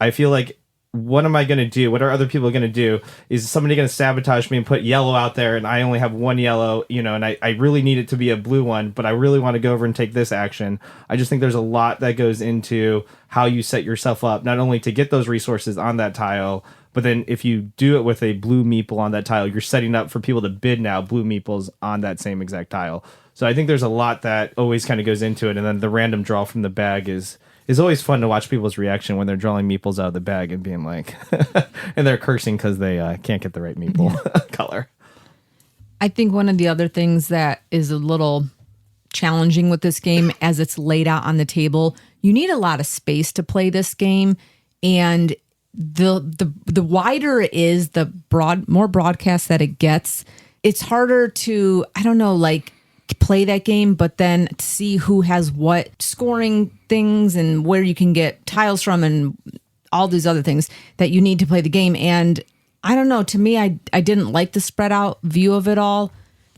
I feel like, what am I going to do? What are other people going to do? Is somebody going to sabotage me and put yellow out there and I only have one yellow, and I really need it to be a blue one, but I really want to go over and take this action. I just think there's a lot that goes into how you set yourself up, not only to get those resources on that tile, but then if you do it with a blue meeple on that tile, you're setting up for people to bid now blue meeples on that same exact tile. So I think there's a lot that always kind of goes into it. And then the random draw from the bag is always fun to watch people's reaction when they're drawing meeples out of the bag and being like, and they're cursing because they can't get the right meeple color. I think one of the other things that is a little challenging with this game as it's laid out on the table, you need a lot of space to play this game. And the wider it is, the more broadcast that it gets, it's harder to, play that game, but then to see who has what scoring things and where you can get tiles from and all these other things that you need to play the game. And I don't know, to me, I didn't like the spread out view of it all.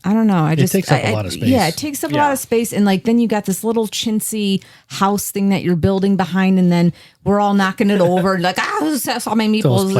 I don't know. It takes up a lot of space. Yeah, it takes up a lot of space. And then you got this little chintzy house thing that you're building behind, and then we're all knocking it over. Like, that's all my meeples.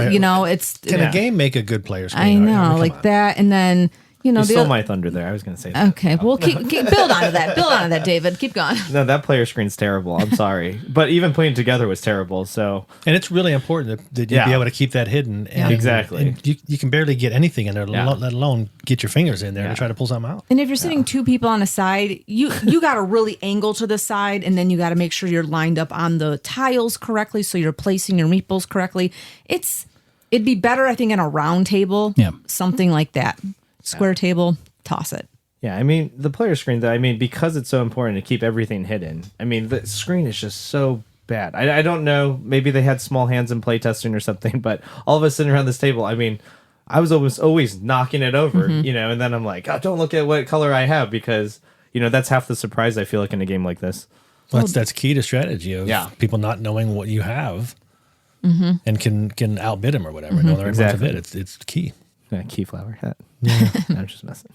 Can a game make a good player screen? I know, that. And then, you stole my thunder there. I was going to say that. Okay, well, keep build onto that. Build onto that, David. Keep going. No, that player screen's terrible. I'm sorry. But even putting it together was terrible. So, and it's really important that you be able to keep that hidden. And, exactly. And you can barely get anything in there, let alone get your fingers in there to try to pull something out. And if you're sitting two people on a side, you got to really angle to the side, and then you got to make sure you're lined up on the tiles correctly, so you're placing your meeples correctly. It'd be better, I think, in a round table. Yeah. Something like that. Square table, toss it. Yeah, the player screen, though, because it's so important to keep everything hidden, the screen is just so bad. I don't know, maybe they had small hands in playtesting or something, but all of us sitting around this table, I was always knocking it over, and then I'm like, oh, don't look at what color I have, because, that's half the surprise I feel like in a game like this. Well, that's key to strategy of people not knowing what you have and can outbid them or whatever. Know the right amount of it. It's key. Keyflower hat. Yeah. I'm just messing.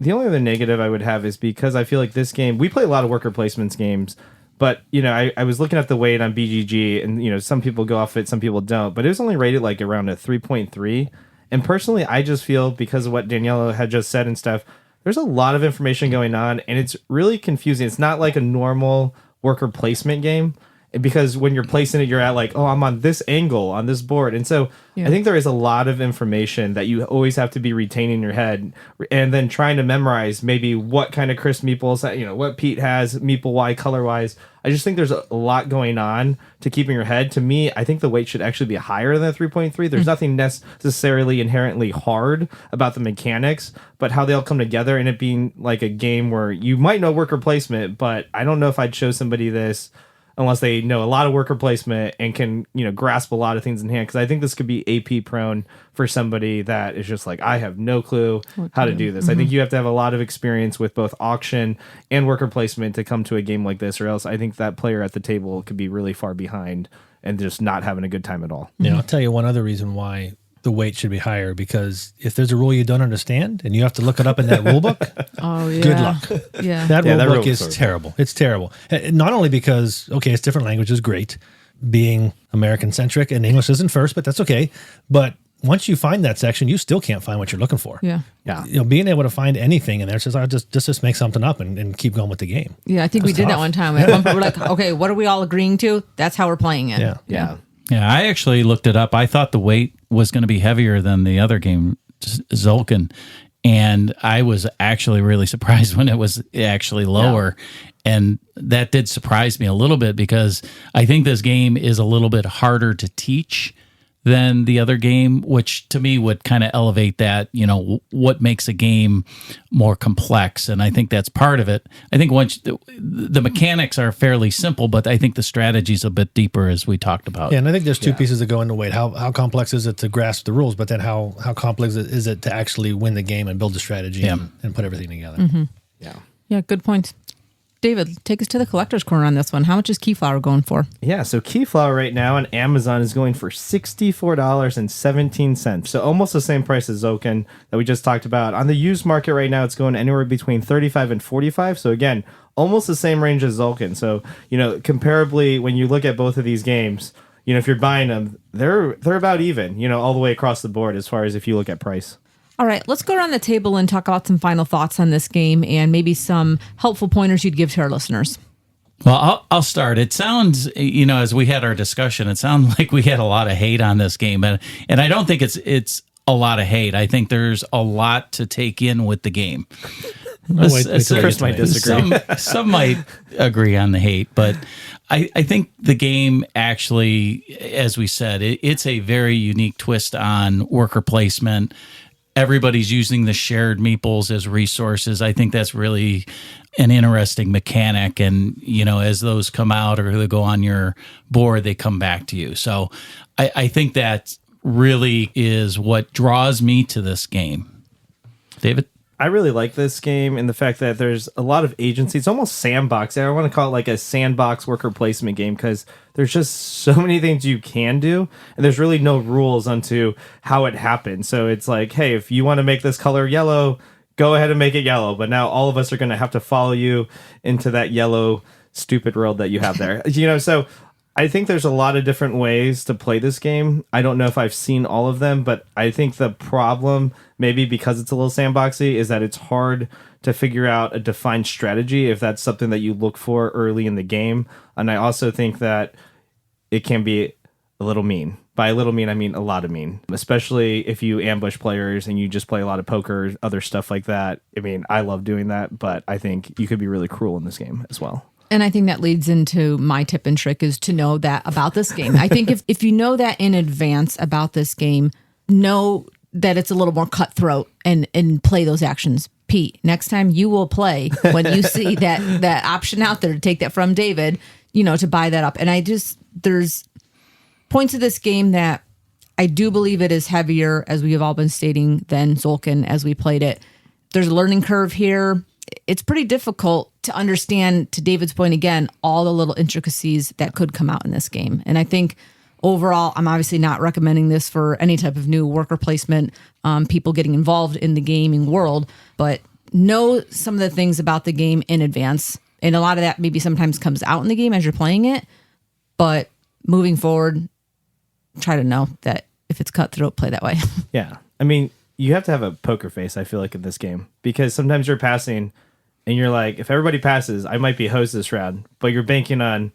The only other negative I would have is because I feel like this game, we play a lot of worker placements games, but I was looking at the weight on BGG, and some people go off it, some people don't, but it was only rated like around a 3.3. And personally, I just feel, because of what Daniela had just said and stuff, there's a lot of information going on, and it's really confusing. It's not like a normal worker placement game, because when you're placing it, you're at like, oh, I'm on this angle on this board. And so I think there is a lot of information that you always have to be retaining in your head, and then trying to memorize maybe what kind of Chris meeples, what Pete has meeple-wise, color-wise. I just think there's a lot going on to keep in your head. To me, I think the weight should actually be higher than 3.3. There's nothing necessarily inherently hard about the mechanics, but how they all come together, and it being like a game where you might know worker placement, but I don't know if I'd show somebody this unless they know a lot of worker placement and can, grasp a lot of things in hand. Because I think this could be AP prone for somebody that is just like, I have no clue how to do this. I think you have to have a lot of experience with both auction and worker placement to come to a game like this, or else I think that player at the table could be really far behind and just not having a good time at all. Yeah, I'll tell you one other reason why the weight should be higher, because if there's a rule you don't understand and you have to look it up in that rule book, good luck. Yeah. That rule book is terrible. It's terrible. Not only because, it's different languages, great, being American centric, and English isn't first, but that's okay. But once you find that section, you still can't find what you're looking for. Yeah. Being able to find anything in there says, just make something up and keep going with the game. Yeah, I think we did that one time. At one point, we're like, okay, what are we all agreeing to? That's how we're playing it. Yeah. Yeah, I actually looked it up. I thought the weight was going to be heavier than the other game, Tzolk'in, and I was actually really surprised when it was actually lower. And that did surprise me a little bit, because I think this game is a little bit harder to teach than the other game, which to me would kind of elevate that, what makes a game more complex. And I think that's part of it. I think once the mechanics are fairly simple, but I think the strategy's a bit deeper, as we talked about. Yeah, and I think there's two pieces that go into weight. How complex is it to grasp the rules, but then how complex is it to actually win the game and build the strategy and put everything together? Mm-hmm. Yeah, good point. David, take us to the collector's corner on this one. How much is Keyflower going for? Yeah, so Keyflower right now on Amazon is going for $64.17. So almost the same price as Tzolk'in that we just talked about. On the used market right now, it's going anywhere between $35 and $45. So again, almost the same range as Tzolk'in. So, comparably, when you look at both of these games, if you're buying them, they're about even, all the way across the board as far as if you look at price. All right, let's go around the table and talk about some final thoughts on this game and maybe some helpful pointers you'd give to our listeners. Well, I'll start. It sounds, as we had our discussion, it sounded like we had a lot of hate on this game. And I don't think it's a lot of hate. I think there's a lot to take in with the game. Chris might disagree. Some might agree on the hate, but I think the game actually, as we said, it's a very unique twist on worker placement. Everybody's using the shared meeples as resources. I think that's really an interesting mechanic. And, as those come out or they go on your board, they come back to you. So I think that really is what draws me to this game. David? I really like this game in the fact that there's a lot of agency. It's almost sandbox. I want to call it like a sandbox worker placement game because there's just so many things you can do, and there's really no rules onto how it happens. So it's like, hey, if you want to make this color yellow, go ahead and make it yellow. But now all of us are going to have to follow you into that yellow stupid world that you have there. So I think there's a lot of different ways to play this game. I don't know if I've seen all of them, but I think the problem, maybe because it's a little sandboxy, is that it's hard to figure out a defined strategy if that's something that you look for early in the game. And I also think that it can be a little mean. By a little mean, I mean a lot of mean, especially if you ambush players and you just play a lot of poker, other stuff like that. I mean, I love doing that, but I think you could be really cruel in this game as well. And I think that leads into my tip and trick is to know that about this game. I think if you know that in advance about this game, know that it's a little more cutthroat and play those actions. Pete, next time you will play when you see that option out there to take that from David, to buy that up. And there's points of this game that I do believe it is heavier, as we have all been stating, than Tzolk'in as we played it. There's a learning curve here. It's pretty difficult to understand, to David's point again, all the little intricacies that could come out in this game. And I think overall, I'm obviously not recommending this for any type of new worker placement, people getting involved in the gaming world, but know some of the things about the game in advance. And a lot of that maybe sometimes comes out in the game as you're playing it. But moving forward, try to know that if it's cutthroat, play that way. Yeah. I mean, you have to have a poker face, I feel like, in this game, because sometimes you're passing and you're like, if everybody passes, I might be host this round, but you're banking on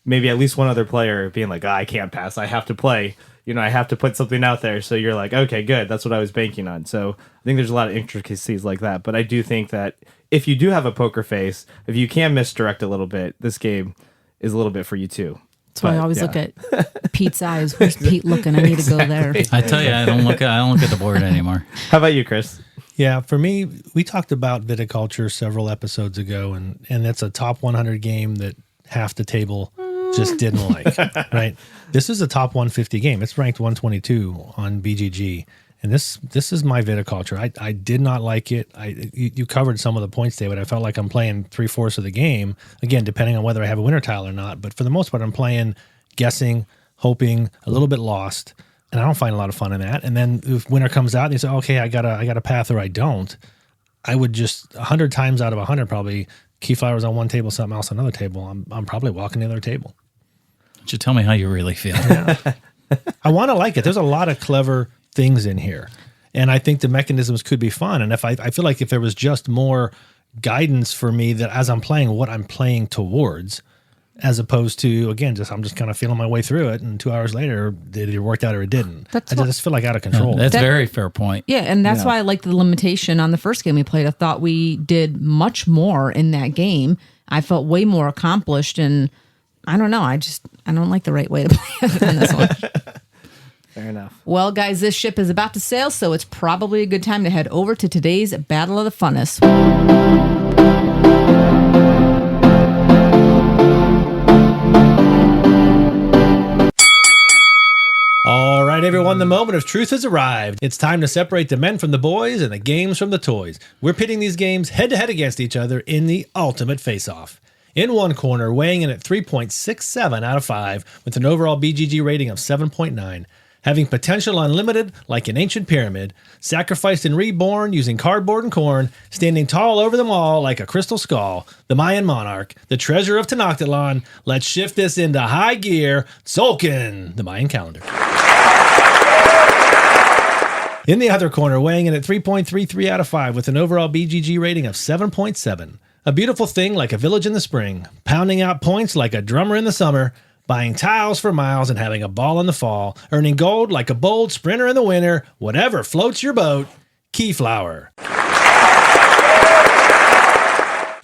maybe at least one other player being like, I can't pass, I have to play, I have to put something out there. So you're like, okay, good, that's what I was banking on. So I think there's a lot of intricacies like that, but I do think that if you do have a poker face, if you can misdirect a little bit, this game is a little bit for you too. That's why I always look at Pete's eyes. Where's Pete looking? I need to go there. I tell you, I don't look at the board anymore. How about you, Chris? Yeah, for me, we talked about viticulture several episodes ago, and it's a top 100 game that half the table just didn't like, right? This is a top 150 game. It's ranked 122 on BGG, and this is my viticulture. I did not like it. You covered some of the points, David. I felt like I'm playing 3/4 of the game, again, depending on whether I have a winter tile or not. But for the most part, I'm playing, guessing, hoping, a little bit lost, and I don't find a lot of fun in that. And then if winter comes out and you say, okay, I got a path or I don't, I would just 100 times out of 100 probably Keyflowers on one table, something else on another table. I'm probably walking to the other table. Don't you tell me how you really feel. Yeah. I want to like it. There's a lot of clever things in here, and I think the mechanisms could be fun. And if I feel like if there was just more guidance for me that as I'm playing, what I'm playing towards, as opposed to, again, I'm just kind of feeling my way through it, and 2 hours later, it either worked out or it didn't. I just feel like out of control. That's a very fair point. Yeah, and that's why I like the limitation on the first game we played. I thought we did much more in that game. I felt way more accomplished, and I don't know. I don't like the right way to play it in this one. Fair enough. Well, guys, this ship is about to sail, so it's probably a good time to head over to today's Battle of the Funnest. All right, everyone, the moment of truth has arrived. It's time to separate the men from the boys and the games from the toys. We're pitting these games head-to-head against each other in the ultimate face-off. In one corner, weighing in at 3.67 out of 5, with an overall BGG rating of 7.9. Having potential unlimited, like an ancient pyramid, sacrificed and reborn using cardboard and corn, standing tall over them all like a crystal skull, the Mayan monarch, the treasure of Tenochtitlan. Let's shift this into high gear. Tzolk'in, the Mayan calendar. In the other corner, weighing in at 3.33 out of 5 with an overall BGG rating of 7.7. A beautiful thing like a village in the spring, pounding out points like a drummer in the summer, buying tiles for miles and having a ball in the fall, earning gold like a bold sprinter in the winter, whatever floats your boat, Keyflower.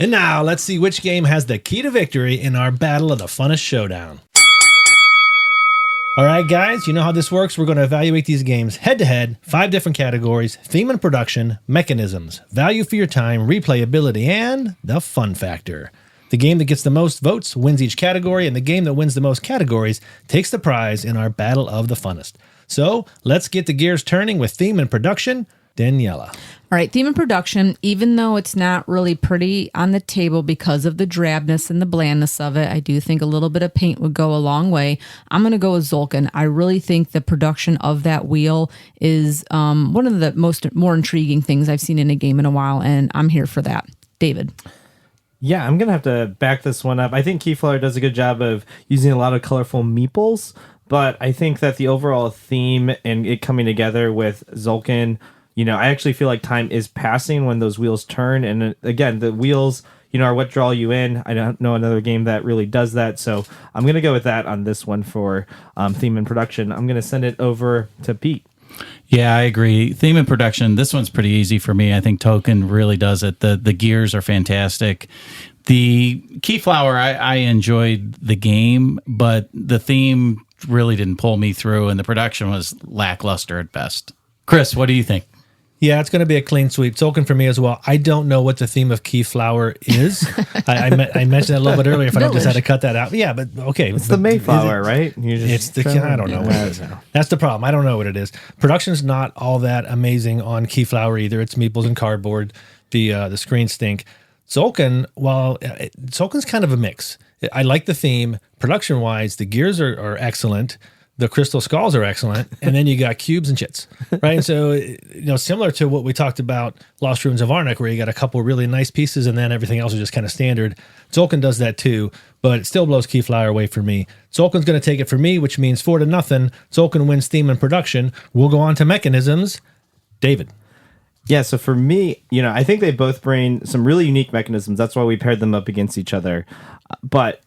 And now, let's see which game has the key to victory in our Battle of the Funnest Showdown. All right, guys, you know how this works. We're going to evaluate these games head-to-head, 5 different categories: theme and production, mechanisms, value for your time, replayability, and the fun factor. The game that gets the most votes wins each category, and the game that wins the most categories takes the prize in our Battle of the Funnest. So let's get the gears turning with theme and production. Daniela. All right, theme and production, even though it's not really pretty on the table because of the drabness and the blandness of it, I do think a little bit of paint would go a long way. I'm going to go with Tzolk'in. I really think the production of that wheel is one of the more intriguing things I've seen in a game in a while, and I'm here for that. David. Yeah, I'm going to have to back this one up. I think Keyflower does a good job of using a lot of colorful meeples, but I think that the overall theme and it coming together with Tzolk'in, I actually feel like time is passing when those wheels turn. And again, the wheels, are what draw you in. I don't know another game that really does that. So I'm going to go with that on this one for theme and production. I'm going to send it over to Pete. Yeah, I agree. Theme and production, this one's pretty easy for me. I think Tzolk'in really does it. The gears are fantastic. The Keyflower, I enjoyed the game, but the theme really didn't pull me through, and the production was lackluster at best. Chris, what do you think? Yeah, it's going to be a clean sweep. Tzolk'in for me as well. I don't know what the theme of Keyflower is. I mentioned that a little bit earlier if I don't just had to cut that out. Yeah, but okay. It's the Mayflower, right? I don't know what it is. That's the problem. I don't know what it is. Production's not all that amazing on Keyflower either. It's meeples and cardboard. The screens stink. Tzolk'in, Tzolk'in's kind of a mix. I like the theme. Production-wise, the gears are excellent. The crystal skulls are excellent, and then you got cubes and chits, right? And so, similar to what we talked about Lost Ruins of Arnak, where you got a couple really nice pieces, and then everything else is just kind of standard. Tzolk'in does that too, but it still blows Keyflower away for me. Tzolk'in's going to take it for me, which means 4-0. Tzolk'in wins theme and production. We'll go on to mechanisms. David. Yeah, so for me, I think they both bring some really unique mechanisms. That's why we paired them up against each other. But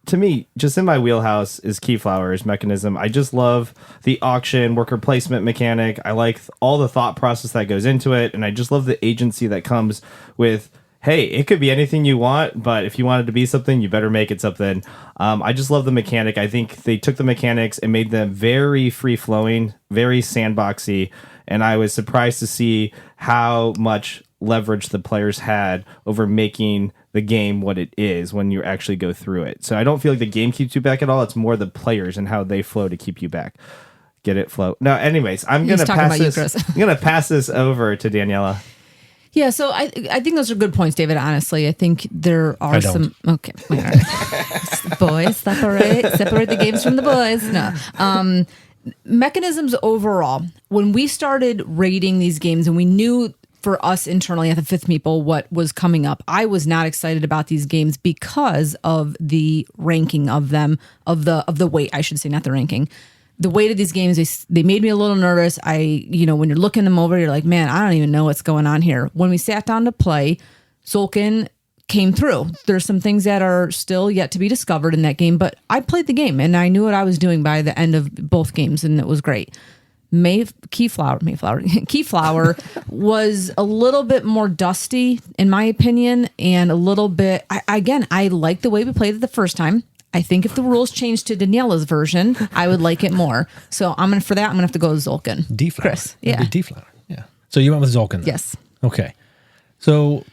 to me, just in my wheelhouse is Keyflower's mechanism. I just love the auction worker placement mechanic. I like all the thought process that goes into it, and I just love the agency that comes with, hey, it could be anything you want, but if you want it to be something, you better make it something. I just love the mechanic. I think they took the mechanics and made them very free-flowing, very sandboxy, and I was surprised to see how much leverage the players had over making the game what it is when you actually go through it. So I don't feel like the game keeps you back at all. It's more the players and how they flow to keep you back. Get it, flow? No, anyways, I'm going to pass this. I'm going to pass this over to Daniela. Yeah, so I think those are good points, David. Honestly, I think there are some. Okay, all right. Boys, that's all right. Separate the games from the boys. No. Mechanisms overall. When we started rating these games, and we knew for us internally at the Fifth Meeple what was coming up, I was not excited about these games because of the ranking of them, of the weight, I should say, not the ranking. The weight of these games, they made me a little nervous. When you're looking them over, you're like, man, I don't even know what's going on here. When we sat down to play, Tzolk'in came through. There's some things that are still yet to be discovered in that game, but I played the game and I knew what I was doing by the end of both games, and it was great. Keyflower was a little bit more dusty, in my opinion, and a little bit. I like the way we played it the first time. I think if the rules changed to Daniela's version, I would like it more. So I'm gonna have to go with Tzolk'in. Keyflower. Chris, yeah. Keyflower. Yeah. So you went with Tzolk'in then? Yes. Okay. So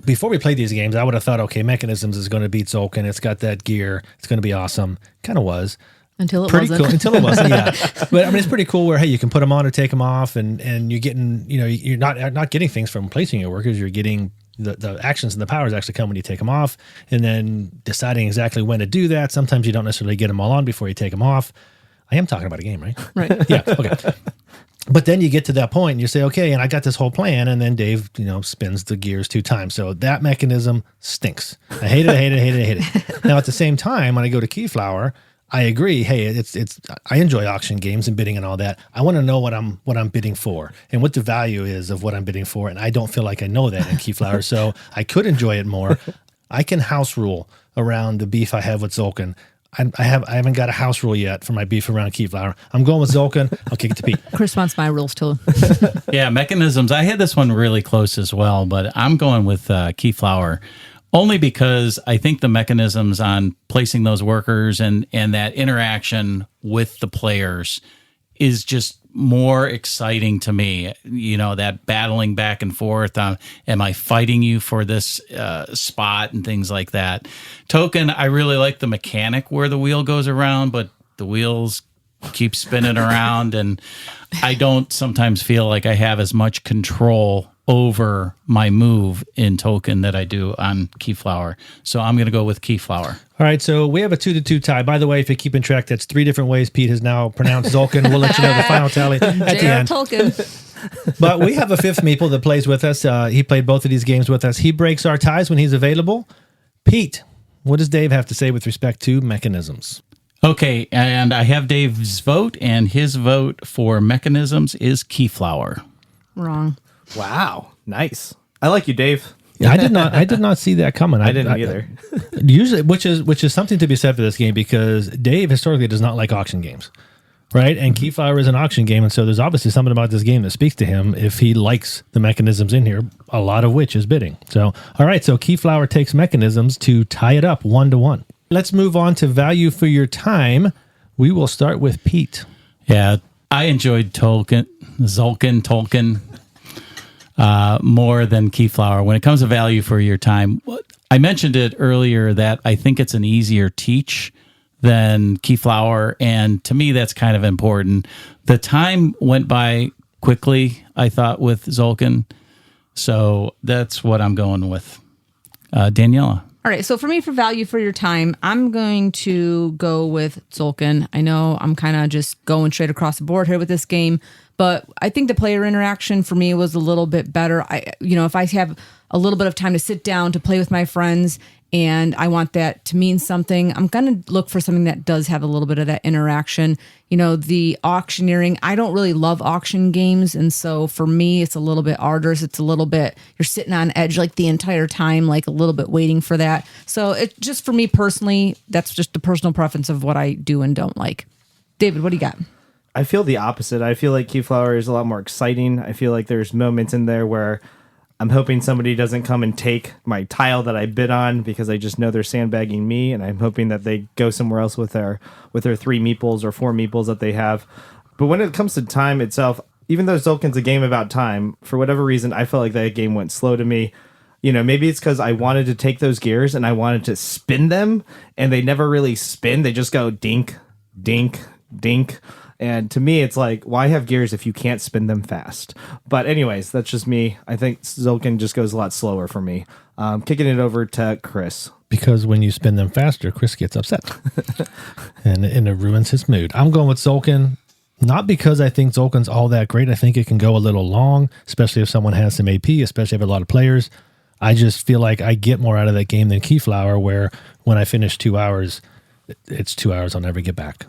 before we played these games, I would have thought, okay, Mechanisms is going to beat Tzolk'in. It's got that gear. It's going to be awesome. Kind of was. Until it pretty wasn't. cool. Until it wasn't, yeah. But I mean, it's pretty cool where, hey, you can put them on or take them off, and you're getting, you're not getting things from placing your workers. You're getting the actions and the powers actually come when you take them off, and then deciding exactly when to do that. Sometimes you don't necessarily get them all on before you take them off. I am talking about a game, right? Right. Yeah. Okay. But then you get to that point and you say, okay, and I got this whole plan, and then Dave, spins the gears 2 times. So that mechanism stinks. I hate it. Now at the same time, when I go to Keyflower, I agree. Hey, it's I enjoy auction games and bidding and all that. I want to know what I'm bidding for and what the value is of what I'm bidding for, and I don't feel like I know that in Keyflower, so I could enjoy it more. I can house rule around the beef I have with Tzolk'in. I haven't got a house rule yet for my beef around Keyflower. I'm going with Tzolk'in. I'll kick it to Pete. Chris wants my rules too. Yeah, Mechanisms. I had this one really close as well, but I'm going with Keyflower. Only because I think the mechanisms on placing those workers and that interaction with the players is just more exciting to me. That battling back and forth. Am I fighting you for this spot and things like that? Token, I really like the mechanic where the wheel goes around, but the wheels keep spinning around, and I don't sometimes feel like I have as much control over my move in Token that I do on Keyflower. So I'm going to go with Keyflower. All right, so we have a 2-2 tie. By the way, if you're keeping track, that's 3 different ways Pete has now pronounced Tzolk'in. We'll let you know the final tally at the end. Tolkien. But we have a 5th meeple that plays with us. He played both of these games with us. He breaks our ties when he's available. Pete, what does Dave have to say with respect to mechanisms? Okay, and I have Dave's vote, and his vote for mechanisms is Keyflower. Wrong. Wow, nice. I like you, Dave. Yeah, I did not see that coming. I didn't either. Usually, which is something to be said for this game, because Dave historically does not like auction games, right? And Keyflower is an auction game, and so there's obviously something about this game that speaks to him if he likes the mechanisms in here, a lot of which is bidding. So, all right, so Keyflower takes mechanisms to tie it up 1-1. Let's move on to value for your time. We will start with Pete. Yeah, I enjoyed Tzolk'in more than Keyflower. When it comes to value for your time, I mentioned it earlier that I think it's an easier teach than Keyflower, and to me that's kind of important. The time went by quickly, I thought, with Tzolk'in, so that's what I'm going with. Daniela. All right, so for me, for value for your time, I'm going to go with Tzolk'in. I know I'm kind of just going straight across the board here with this game, but I think the player interaction for me was a little bit better. If I have a little bit of time to sit down to play with my friends and I want that to mean something, I'm going to look for something that does have a little bit of that interaction. The auctioneering, I don't really love auction games. And so for me, it's a little bit arduous. It's a little bit, you're sitting on edge like the entire time, like a little bit waiting for that. So it just, for me personally, that's just the personal preference of what I do and don't like. David, what do you got? I feel the opposite. I feel like Keyflower is a lot more exciting. I feel like there's moments in there where I'm hoping somebody doesn't come and take my tile that I bid on because I just know they're sandbagging me, and I'm hoping that they go somewhere else with their 3 meeples or 4 meeples that they have. But when it comes to time itself, even though Tzolk'in's a game about time, for whatever reason, I felt like that game went slow to me. Maybe it's because I wanted to take those gears and I wanted to spin them, and they never really spin. They just go dink, dink, dink. And to me, it's like, why have gears if you can't spin them fast? But anyways, that's just me. I think Tzolk'in just goes a lot slower for me. Kicking it over to Chris. Because when you spin them faster, Chris gets upset. and it ruins his mood. I'm going with Tzolk'in, not because I think Tzolk'in's all that great. I think it can go a little long, especially if someone has some AP, especially if you have a lot of players. I just feel like I get more out of that game than Keyflower, where when I finish 2 hours, it's 2 hours I'll never get back.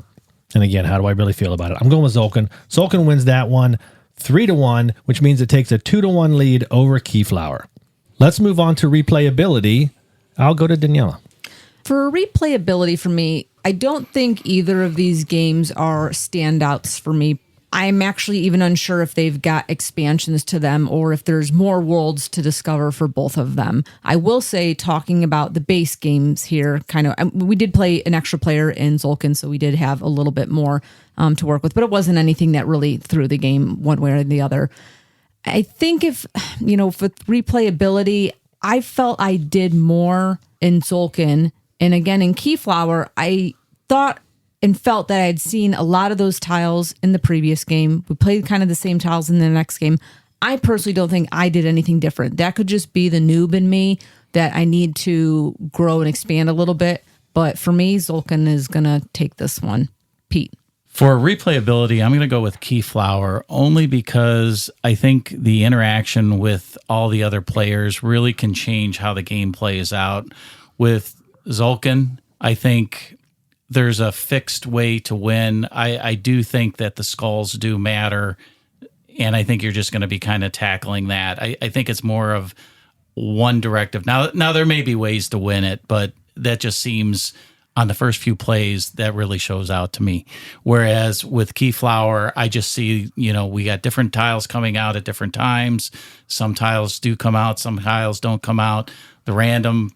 And again, how do I really feel about it? I'm going with Tzolk'in. Tzolk'in wins that one 3-1, which means it takes a 2-1 lead over Keyflower. Let's move on to replayability. I'll go to Daniela. For replayability for me, I don't think either of these games are standouts for me. I'm actually even unsure if they've got expansions to them or if there's more worlds to discover for both of them. I will say, talking about the base games here, we did play an extra player in Tzolk'in, so we did have a little bit more to work with, but it wasn't anything that really threw the game one way or the other. I think if, for replayability, I felt I did more in Tzolk'in. And again, in Keyflower, I thought and felt that I had seen a lot of those tiles in the previous game. We played kind of the same tiles in the next game. I personally don't think I did anything different. That could just be the noob in me that I need to grow and expand a little bit. But for me, Tzolk'in is going to take this one. Pete. For replayability, I'm going to go with Keyflower only because I think the interaction with all the other players really can change how the game plays out. With Tzolk'in, I think there's a fixed way to win. I do think that the skulls do matter, and I think you're just going to be kind of tackling that. I think it's more of one directive. Now there may be ways to win it, but that just seems on the first few plays that really shows out to me. Whereas with Keyflower, I just see, we got different tiles coming out at different times. Some tiles do come out, some tiles don't come out. The random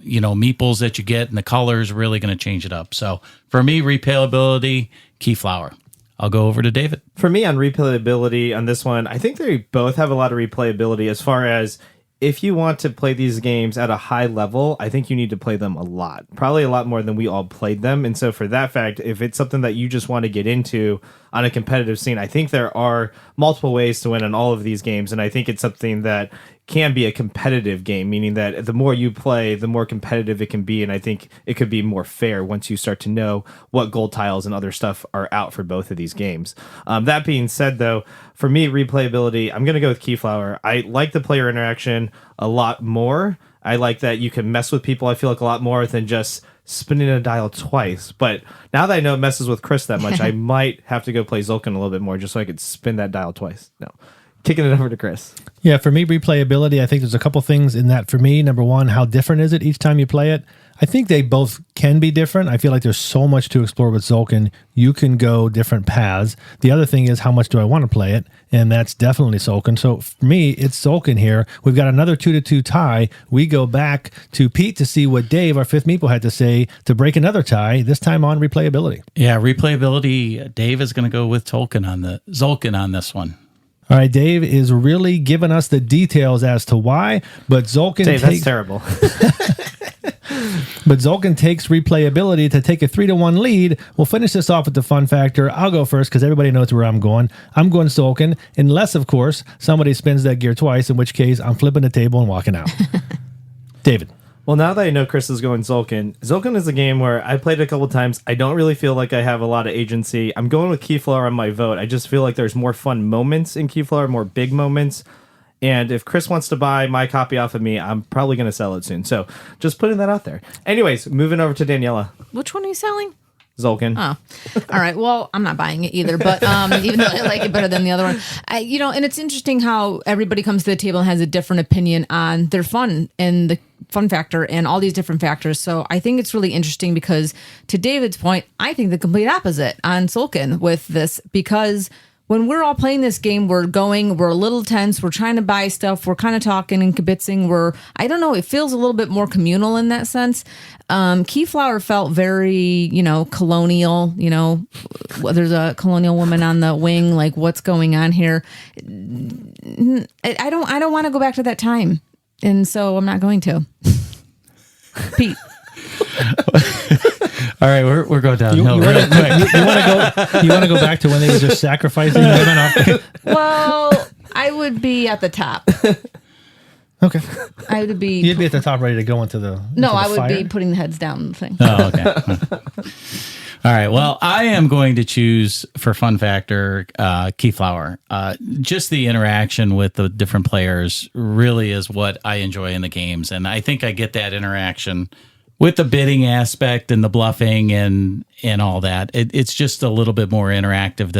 meeples that you get and the colors really going to change it up. So for me, replayability, Keyflower. I'll go over to David. For me, on replayability on this one, I think they both have a lot of replayability as far as if you want to play these games at a high level, I think you need to play them a lot, probably a lot more than we all played them. And so for that fact, if it's something that you just want to get into on a competitive scene, I think there are multiple ways to win in all of these games. And I think it's something that can be a competitive game, meaning that the more you play, the more competitive it can be. And I think it could be more fair once you start to know what gold tiles and other stuff are out for both of these games. That being said, though, for me, replayability, I'm going to go with Keyflower. I like the player interaction a lot more. I like that you can mess with people, I feel like, a lot more than just spinning a dial twice. But now that I know it messes with Chris that much, I might have to go play Tzolk'in a little bit more just so I could spin that dial twice. No. Kicking it over to Chris. Yeah, for me, replayability, I think there's a couple things in that for me. Number one, how different is it each time you play it? I think they both can be different. I feel like there's so much to explore with Tzolk'in. You can go different paths. The other thing is, how much do I want to play it? And that's definitely Tzolk'in. So for me, it's Tzolk'in here. We've got another 2-2 tie. We go back to Pete to see what Dave, our fifth meeple, had to say to break another tie, this time on replayability. Yeah, replayability, Dave is going to go with Tzolk'in on this one. All right, Dave is really giving us the details as to why, but Tzolk'in Dave, that's terrible. But Tzolk'in takes replayability to take a 3-1 lead. We'll finish this off with the fun factor. I'll go first because everybody knows where I'm going. I'm going Tzolk'in, unless, of course, somebody spins that gear twice, in which case I'm flipping the table and walking out. David. Well, now that I know Chris is going Tzolk'in is a game where I played it a couple times. I don't really feel like I have a lot of agency. I'm going with Keyflower on my vote. I just feel like there's more fun moments in Keyflower, more big moments. And if Chris wants to buy my copy off of me, I'm probably going to sell it soon. So just putting that out there. Anyways, moving over to Daniela. Which one are you selling? Tzolk'in. Oh, all right. Well, I'm not buying it either, but even though I like it better than the other one, and it's interesting how everybody comes to the table and has a different opinion on their fun and the fun factor and all these different factors. So I think it's really interesting because, to David's point, I think the complete opposite on Tzolk'in with this, because when we're all playing this game, we're a little tense, we're trying to buy stuff, we're kind of talking and kibitzing, I don't know, it feels a little bit more communal in that sense. Keyflower felt very, colonial, there's a colonial woman on the wing, like what's going on here? I don't want to go back to that time. And so I'm not going to. Pete. All right, we're going downhill. You want to go back to when they were just sacrificing women off? Well, I would be at the top. Okay. I would be. You'd be at the top, ready to go into the. No, I would be putting the heads down thing. Oh, okay. All right. Well, I am going to choose for fun factor Keyflower. Just the interaction with the different players really is what I enjoy in the games, and I think I get that interaction with the bidding aspect and the bluffing and all that. It's just a little bit more interactive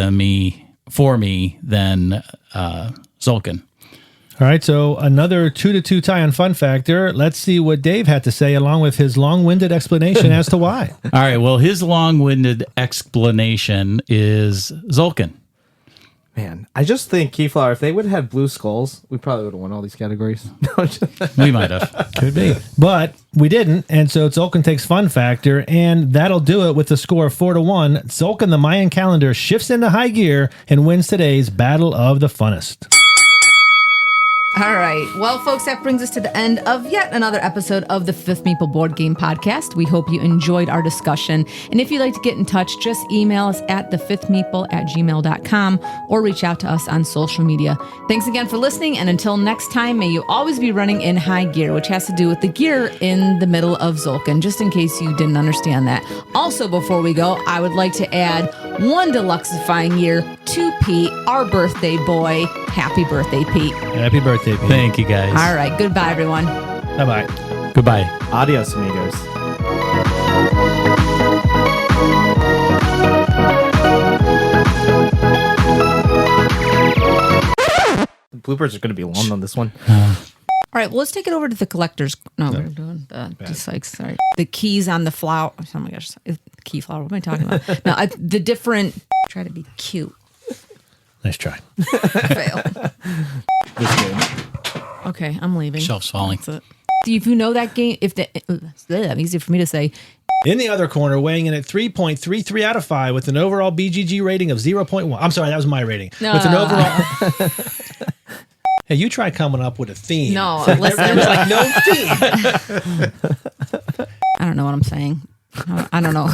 for me than Tzolk'in. All right, so another 2-2 tie on Fun Factor. Let's see what Dave had to say along with his long-winded explanation as to why. All right, well, his long-winded explanation is Tzolk'in. Man, I just think Keyflower, if they would have had blue skulls, we probably would have won all these categories. We might have. Could be. But we didn't, and so Tzolk'in takes fun factor, and that'll do it with the score of 4-1. Tzolk'in, the Mayan calendar, shifts into high gear and wins today's Battle of the Funnest. All right. Well, folks, that brings us to the end of yet another episode of the Fifth Meeple Board Game Podcast. We hope you enjoyed our discussion. And if you'd like to get in touch, just email us at thefifthmeeple@gmail.com or reach out to us on social media. Thanks again for listening. And until next time, may you always be running in high gear, which has to do with the gear in the middle of Tzolk'in, just in case you didn't understand that. Also, before we go, I would like to add one deluxifying year to Pete, our birthday boy. Happy birthday, Pete. Happy birthday, Pete. Thank you, guys. All right. Goodbye, everyone. Bye-bye. Goodbye. Adios, amigos. The bloopers are going to be long on this one. All right, well, let's take it over to the collectors. No, we're doing the Sykes. Sorry, the keys on the flower. Oh my gosh, Keyflower. What am I talking about? No, the different. Try to be cute. Nice try. Fail. This game. Okay, I'm leaving. Shelf's falling. That's it. If you know that game, easy for me to say. In the other corner, weighing in at 3.33 out of 5 with an overall BGG rating of 0.1. I'm sorry, that was my rating. No. With an overall. Hey, you try coming up with a theme. No, listen. There's like no theme. I don't know what I'm saying. I don't know.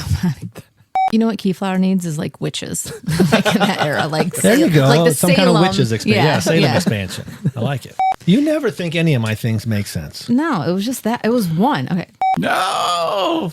You know what Keyflower needs is like witches, like in that era. Like there you go, like the some Salem. kind of witches expansion. Yeah, Salem yeah. expansion. I like it. You never think any of my things make sense. No, it was just that. It was one. Okay. No.